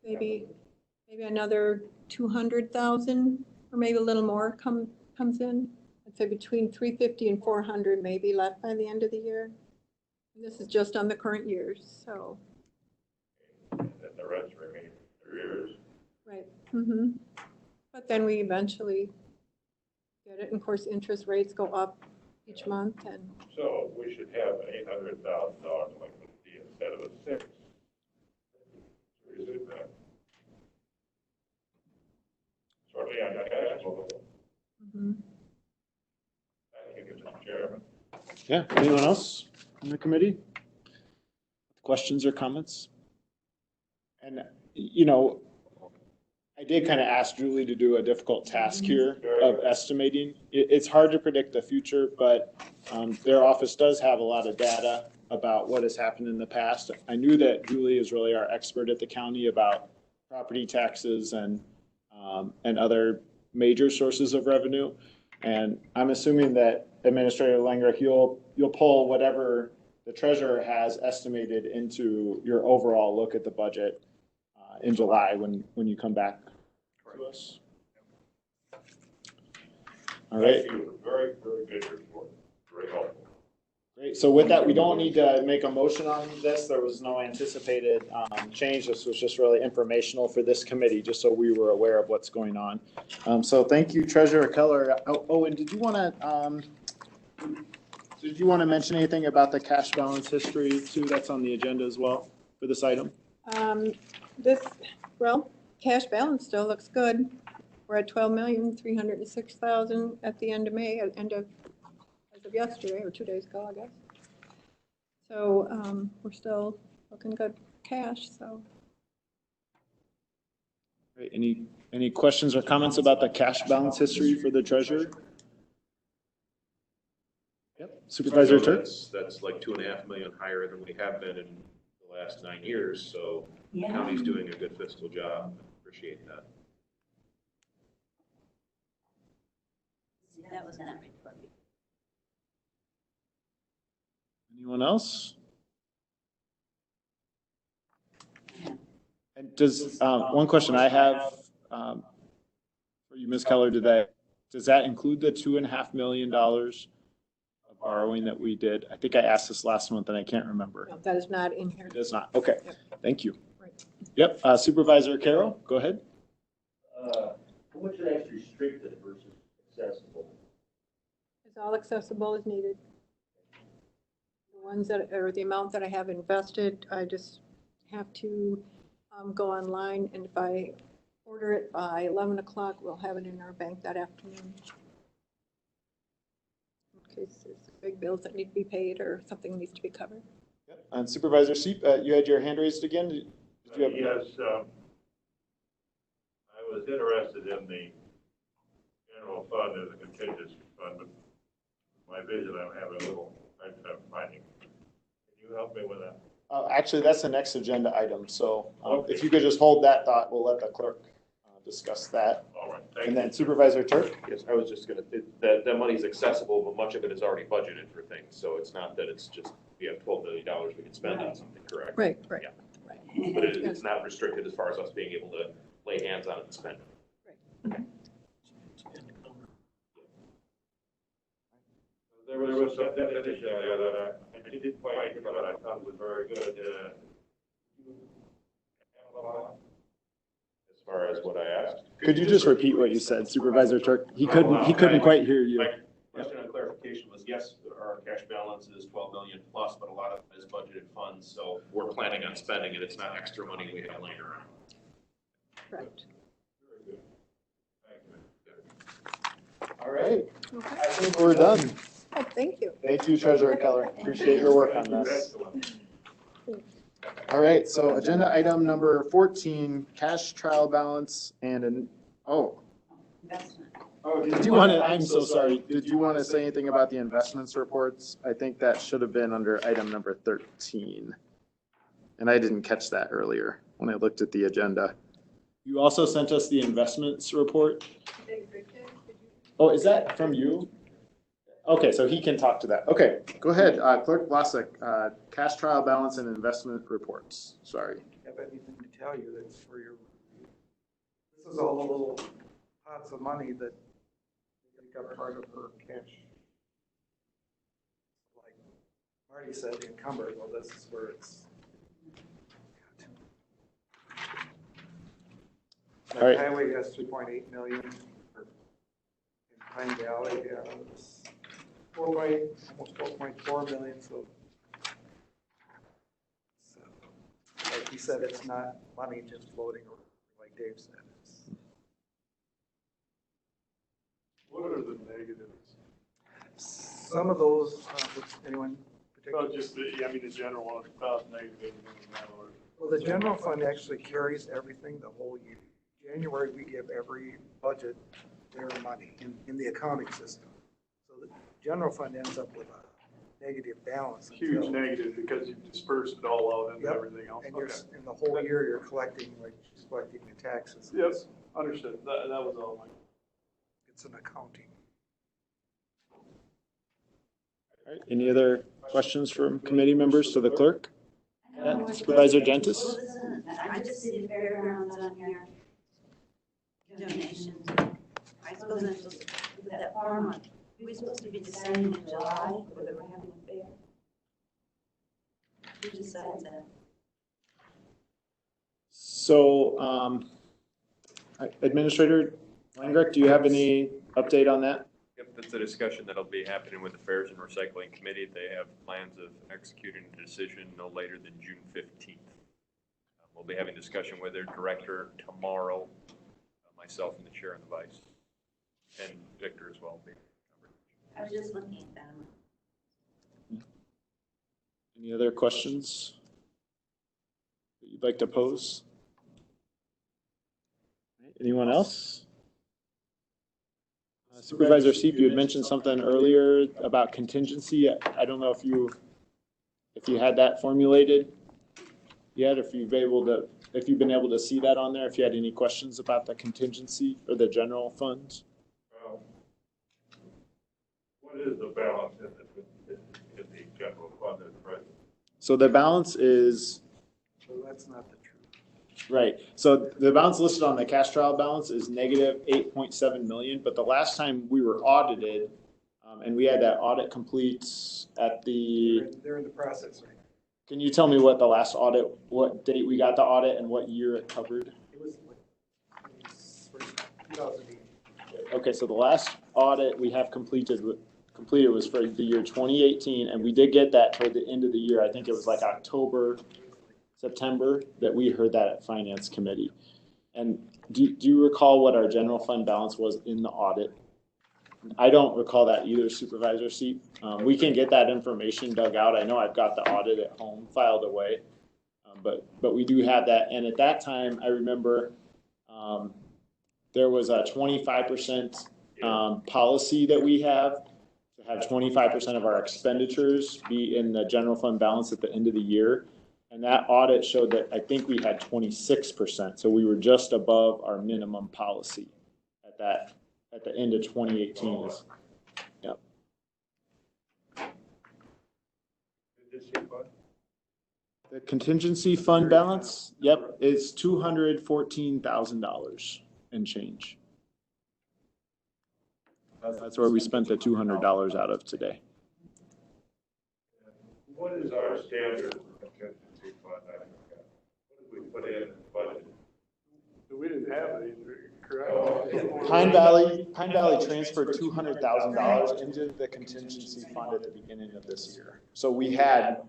maybe another 200,000 or maybe a little more comes in. I'd say between 350 and 400 maybe left by the end of the year. And this is just on the current years, so. And the rest remain arrears. Right. Mm-hmm. But then we eventually get it. And of course, interest rates go up each month, and So we should have an $800,000 delinquency instead of a 6. Is it shortly on cash flow? mhm. Thank you, Mr. Chairman. Yeah, anyone else in the committee? Questions or comments? And, you know, I did kind of ask Julie to do a difficult task here of estimating. It's hard to predict the future, but their office does have a lot of data about what has happened in the past. I knew that Julie is really our expert at the county about property taxes and other major sources of revenue. And I'm assuming that Administrator Langer, you'll pull whatever the treasurer has estimated into your overall look at the budget in July when you come back to us. All right. Thank you. Very, very good report. Very helpful. Great. So with that, we don't need to make a motion on this. There was no anticipated change. This was just really informational for this committee, just so we were aware of what's going on. So thank you, Treasurer Keller. Oh, and did you want to Did you want to mention anything about the cash balance history too? That's on the agenda as well for this item. Well, cash balance still looks good. We're at 12,306,000 at the end of May, as of yesterday, or 2 days ago, I guess. So we're still looking good cash, so. Right, any questions or comments about the cash balance history for the treasurer? Yep, Supervisor Turk? That's like 2.5 million higher than we have been in the last 9 years, so the Yeah. county's doing a good fiscal job. Appreciate that. See, that was not report. Anyone else? And does, one question I have for you, Ms. Keller, does that include the $2.5 million of borrowing that we did? I think I asked this last month and I can't remember. No, that is not in here. It does not. Okay, Yep. thank you. Right. Yep, Supervisor Carroll, go ahead. How much is actually restricted versus accessible? It's all accessible as needed. The ones that, or the amount that I have invested, I just have to go online, and if I order it by 11 o'clock, we'll have it in our bank that afternoon. In case there's big bills that need to be paid or something needs to be covered. Yep. And Supervisor Seep, you had your hand raised again? Did you have? Yes, I was interested in the general fund as a contingency fund, but my vision, I'm having a little hard time finding. Can you help me with that? Actually, that's the next agenda item, so if you could just hold that thought, we'll let the clerk discuss that. All right, thank And you. then Supervisor Turk? Yes, I was just gonna, that money's accessible, but much of it is already budgeted for things, so it's not that it's just, we have $12 million we can spend on something, correct? Right. Yeah. But it's not restricted as far as us being able to lay hands on it and spend it. There was some definition there that I didn't quite hear, but I thought was very good. As far as what I asked. Could you just repeat what you said, Supervisor Turk? He couldn't quite hear you. My question on clarification was, yes, our cash balance is 12 million plus, but a lot of it is budgeted funds, so we're planning on spending it. It's not extra money we have laying around. Correct. All right, Okay. I think we're done. Oh, thank you. Thank you, Treasurer Keller. Appreciate your work on this. All right, so agenda item number 14, cash trial balance and Investment. did you want to, I'm so sorry. Did you want to say anything about the investments reports? I think that should have been under item number 13. And I didn't catch that earlier when I looked at the agenda. You also sent us the investments report. Oh, is that from you? Okay, so he can talk to that. Okay, go ahead, Clerk Blasek, cash trial balance and investment reports. Sorry. Have anything to tell you that's for your, this is all the little pots of money that make up part of her cash. Like Marty said, encumbered, well, this is where it's. All right. Highway has 2.8 million. In Pine Valley has almost 4.4 million, so like he said, it's not money just floating around, like Dave said. What are the negatives? Some of those, anyone Well, particular? just the general one, about negative. Well, the general fund actually carries everything the whole year. January, we give every budget their money in the accounting system. So the general fund ends up with a negative balance. Huge negative because you dispersed it all out into Yep. everything else. And you're, Okay. in the whole year, you're collecting, like, she's collecting the taxes. Yes, understood. That was all my. It's an accounting. All right, any other questions from committee members to the clerk? Yeah, Supervisor Gentis? Well, listen, I just see the fairgrounds on here. Donations. I suppose I'm supposed to put that form on. We're supposed to be deciding in July whether we're having a fair. Who decides that? So, Administrator Langrecht, do you have any update on that? Yep, that's a discussion that'll be happening with the Fairs and Recycling Committee. They have plans of executing a decision no later than June 15th. We'll be having discussion with their director tomorrow, myself and the chair and the vice, and Victor as well. I was just looking at that. Any other questions that you'd like to pose? Anyone else? Supervisor Seep, you had mentioned something earlier about contingency. I don't know if you had that formulated yet, if you've been able to see that on there, if you had any questions about the contingency or the general funds. What is the balance in the general fund at present? So the balance is, So that's not the truth. right. So the balance listed on the cash trial balance is negative 8.7 million. But the last time we were audited, and we had that audit complete at the. They're in the process right now. Can you tell me what the last audit, what date we got the audit, and what year it covered? It was 2008. Okay, so the last audit we have completed was for the year 2018, and we did get that toward the end of the year. I think it was like October, September that we heard that at Finance Committee. And do you recall what our general fund balance was in the audit? I don't recall that either, Supervisor Seep. We can get that information dug out. I know I've got the audit at home filed away, but we do have that. And at that time, I remember there was a 25% policy that we have to have 25% of our expenditures be in the general fund balance at the end of the year. And that audit showed that I think we had 26%. So we were just above our minimum policy at the end of 2018. Yep. The contingency fund balance, yep, is $214,000 and change. That's where we spent the $200 out of today. What is our standard contingency fund? What did we put in the budget? We didn't have it either, correct? Pine Valley transferred $200,000 into the contingency fund at the beginning of this year. So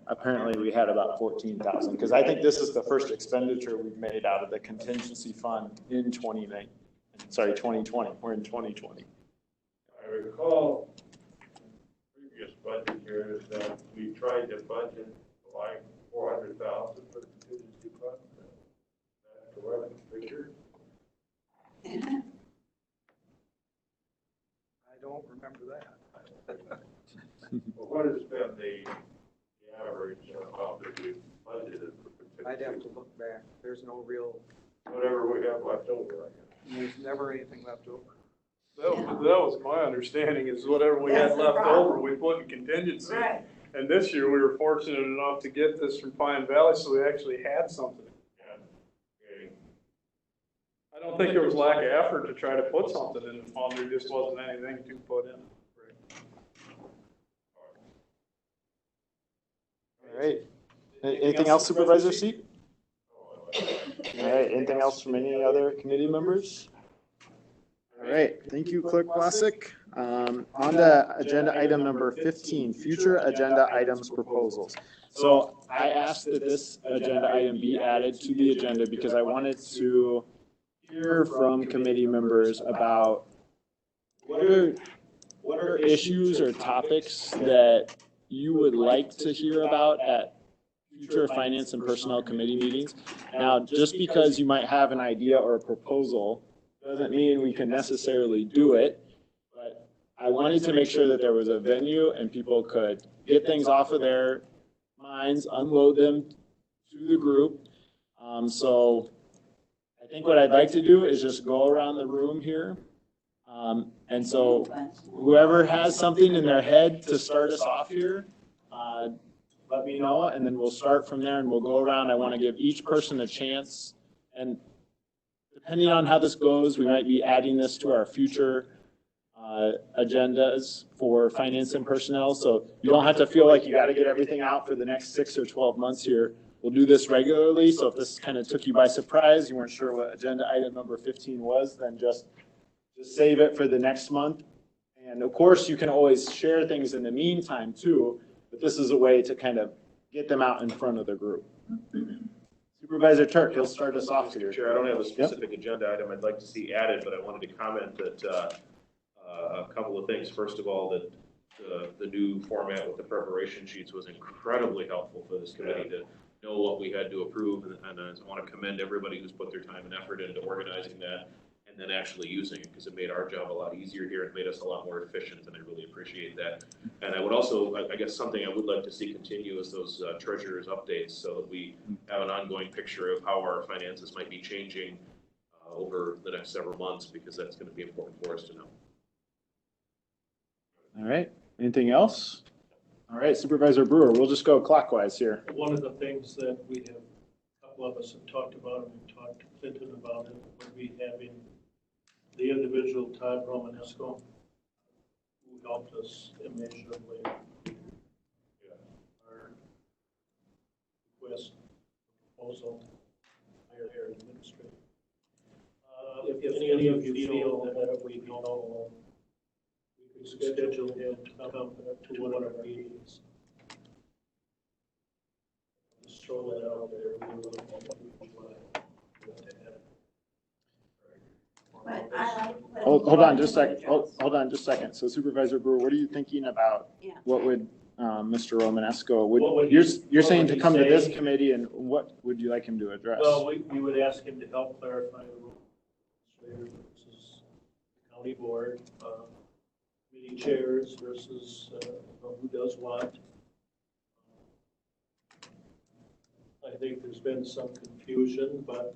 apparently we had about 14,000, because I think this is the first expenditure we've made out of the contingency fund in 2020. We're in 2020. I recall previous budget years that we tried to budget like 400,000 for the contingency fund. That's the right figure. I don't remember that. Well, what has been the average amount that we budgeted for contingency? I'd have to look back. There's no real, Whatever we have left over, I guess. there's never anything left over. That was my understanding, is whatever we had left over, we put in contingency. Right. And this year, we were fortunate enough to get this from Pine Valley, so we actually had something. Yeah. Okay. I don't think there was lack of effort to try to put something in the fund, there just wasn't anything to put in. All right. Anything else, Supervisor Seep? All right. Anything else from any other committee members? All right. Thank you, Clerk Vlasic. On to agenda item number 15, future agenda items proposals. So I asked that this agenda item be added to the agenda because I wanted to hear from committee members about what are issues or topics that you would like to hear about at future finance and personnel committee meetings. Now, just because you might have an idea or a proposal doesn't mean we can necessarily do it, but I wanted to make sure that there was a venue and people could get things off of their minds, unload them to the group. So I think what I'd like to do is just go around the room here. And so whoever has something in their head to start us off here, let me know, and then we'll start from there and we'll go around. I want to give each person a chance, and depending on how this goes, we might be adding this to our future agendas for finance and personnel. So you don't have to feel like you got to get everything out for the next 6 or 12 months here. We'll do this regularly. So if this kind of took you by surprise, you weren't sure what agenda item number 15 was, then just save it for the next month And of course, you can always share things in the meantime too, but this is a way to kind of get them out in front of the group. Supervisor Turk, he'll start us off here. Chair, I don't have a specific agenda item I'd like to see added, but I wanted to comment that a couple of things. First of all, that the new format with the preparation sheets was incredibly helpful for this committee to know what we had to approve, and I want to commend everybody who's put their time and effort into organizing that and then actually using it, because it made our job a lot easier here. It made us a lot more efficient, and I really appreciate that. And I would also, I guess something I would like to see continue is those treasurer's updates, so that we have an ongoing picture of how our finances might be changing over the next several months, because that's going to be important for us to know. All right, anything else? All right, Supervisor Brewer, we'll just go clockwise here. One of the things that we have, a couple of us have talked about, and we've talked to Clinton about it, would be having the individual Todd Romanesco, who helped us immeasurably. Our request proposal, hire an administrator. If any of you feel that we know, we could schedule him to come to one of our meetings. Just throw that out there. We will But I like. Hold on just a second. Hold on just a second. So Supervisor Brewer, what are you thinking about? Yeah. What would Mr. Romanesco, What you're saying to he come to this say? committee, and what would you like him to address? Well, we would ask him to help clarify the rule. Versus the county board, meeting chairs versus who does what. I think there's been some confusion, but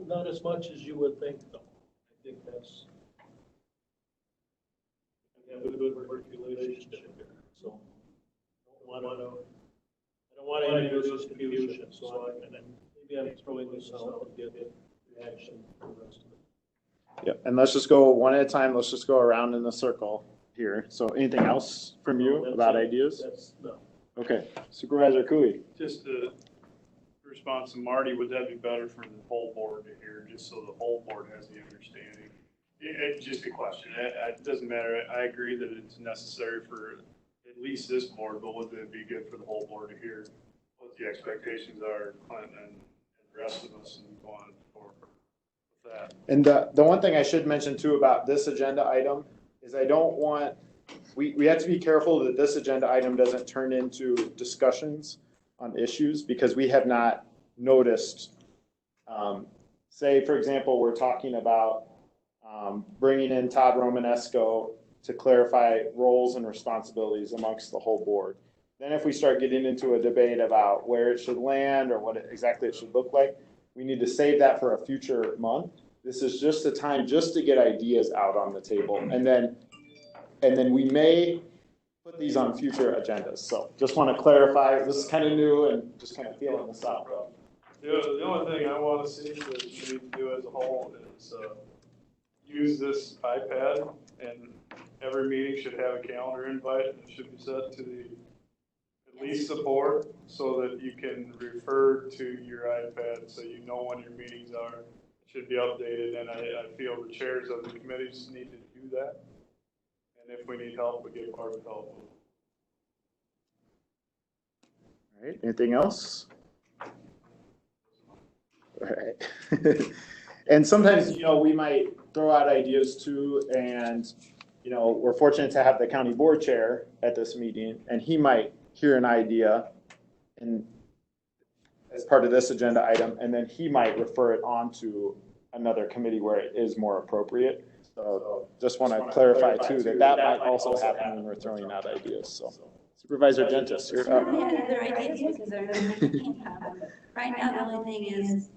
not as much as you would think, though. I think that's, we have a good working relationship there, so I don't want to introduce confusion, so maybe I'm throwing this out to get reaction from the rest of it. Yep, and let's just go one at a time. Let's just go around in the circle here. So anything else from you about ideas? No. Okay, Supervisor Cooey. Just a response to Marty, would that be better for the whole board to hear, just so the whole board has the understanding? It's just a question. It doesn't matter. I agree that it's necessary for at least this board, but would it be good for the whole board to hear what the expectations are, Clinton and the rest of us, and go on forward with that? And the one thing I should mention too about this agenda item is I don't want, we have to be careful that this agenda item doesn't turn into discussions on issues, because we have not noticed, say, for example, we're talking about bringing in Todd Romanesco to clarify roles and responsibilities amongst the whole board. Then if we start getting into a debate about where it should land or what exactly it should look like, we need to save that for a future month. This is just a time just to get ideas out on the table. And then we may put these on future agendas. So just want to clarify, this is kind of new and just kind of feeling this out. The only thing I want to see that we need to do as a whole is use this iPad, and every meeting should have a calendar invite, and it should be set to at least the board, so that you can refer to your iPad so you know when your meetings are. It should be updated, and I feel the chairs of the committees need to do that. And if we need help, we get part of help. All right, anything else? All right. And sometimes, we might throw out ideas too, and, we're fortunate to have the county board chair at this meeting, and he might hear an idea and as part of this agenda item, and then he might refer it on to another committee where it is more appropriate. So just want to clarify too that might also happen when we're throwing out ideas. So Supervisor Gentis, you're up. I had other ideas because I'm thinking about them. Right now, the only thing is,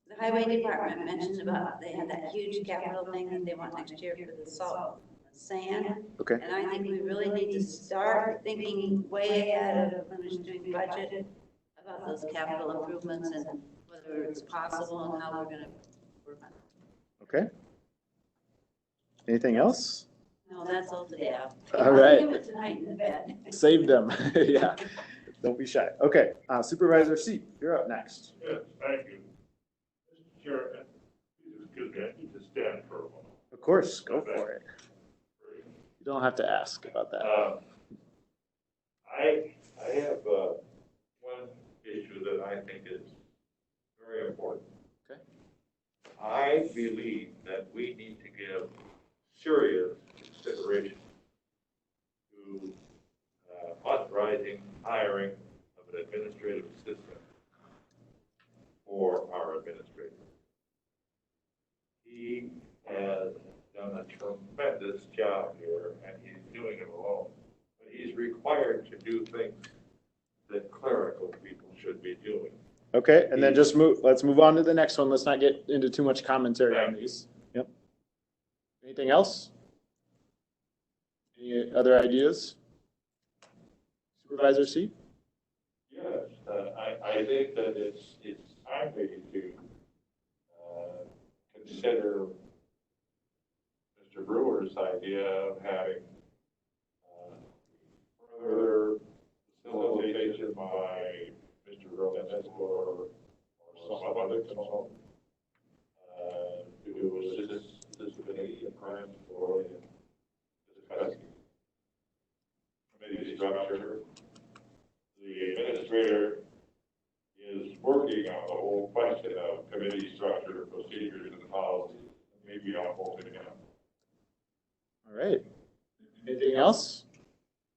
the highway department mentioned about, they have that huge capital thing that they want next year for the salt and sand. Okay. And I think we really need to start thinking way ahead of when we're doing budget about those capital improvements and whether it's possible and how we're going to work on it. Okay. Anything else? No, that's all today. All right. I'll do it tonight in bed. Save them. Yeah. Don't be shy. Okay. Supervisor C, you're up next. Yes, thank you. Mr. Chair, excuse me, I need to stand for a moment. Of course, go for it. You don't have to ask about that. I have one issue that I think is very important. Okay. I believe that we need to give serious consideration to authorizing hiring of an administrative assistant for our administrator. He has done a tremendous job here, and he's doing it alone. But he's required to do things that clerical people should be doing. Okay, and then let's move on to the next one. Let's not get into too much commentary on these. Yep. Anything else? Any other ideas? Supervisor C? Yes, I think that it's timely to consider Mr. Brewer's idea of having further facilitation by Mr. Rollins or some other consultant to assist this committee and perhaps for discussing committee structure. The administrator is working on the whole question of committee structure, procedures, and policies. Maybe I'll hold it up. All right. Anything else?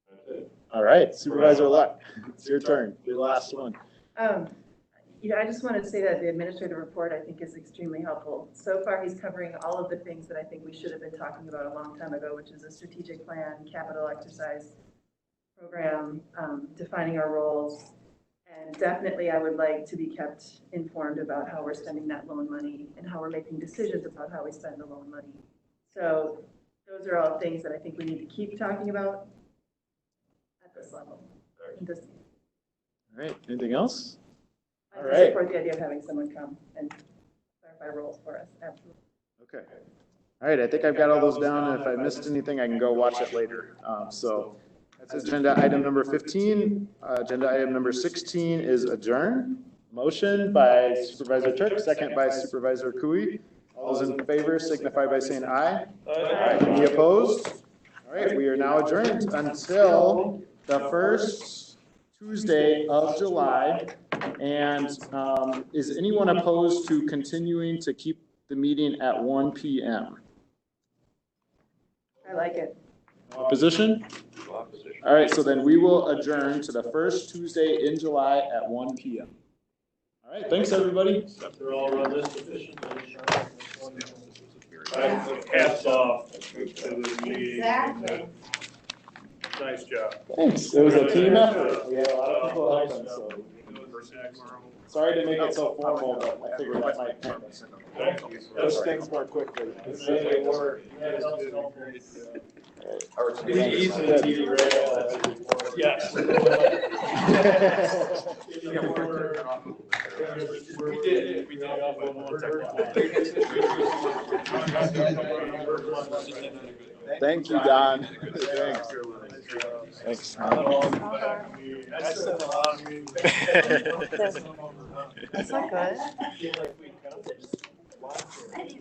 That's it. All right, Supervisor Luck, it's your turn. You're the last one. I just wanted to say that the administrative report, I think, is extremely helpful. So far, he's covering all of the things that I think we should have been talking about a long time ago, which is a strategic plan, capital exercise program, defining our roles. And definitely, I would like to be kept informed about how we're spending that loan money and how we're making decisions about how we spend the loan money. So those are all things that I think we need to keep talking about at this level. All right, anything else? All right. I support the idea of having someone come and clarify roles for us, absolutely. Okay. All right, I think I've got all those down, and if I missed anything, I can go watch it later. So that's agenda item number 15. Agenda item number 16 is adjourn. Motion by Supervisor Turk, second by Supervisor Cooey. All those in favor signify by saying aye. Aye. Any opposed? All right, we are now adjourned until the first Tuesday of July. And is anyone opposed to continuing to keep the meeting at 1 p.m.? I like it. Opposition? All right, so then we will adjourn to the first Tuesday in July at 1 p.m. All right, thanks, everybody. They're all run this efficiently. Hats off to the meeting. Exactly. Nice job. Thanks. It was a team effort. We had a lot of people helping, so. Sorry to make it so formal, but I figured that might kind of push things more quickly. It's really work. Yes. We did. Thank you, Don. Thanks. That's not good. I do.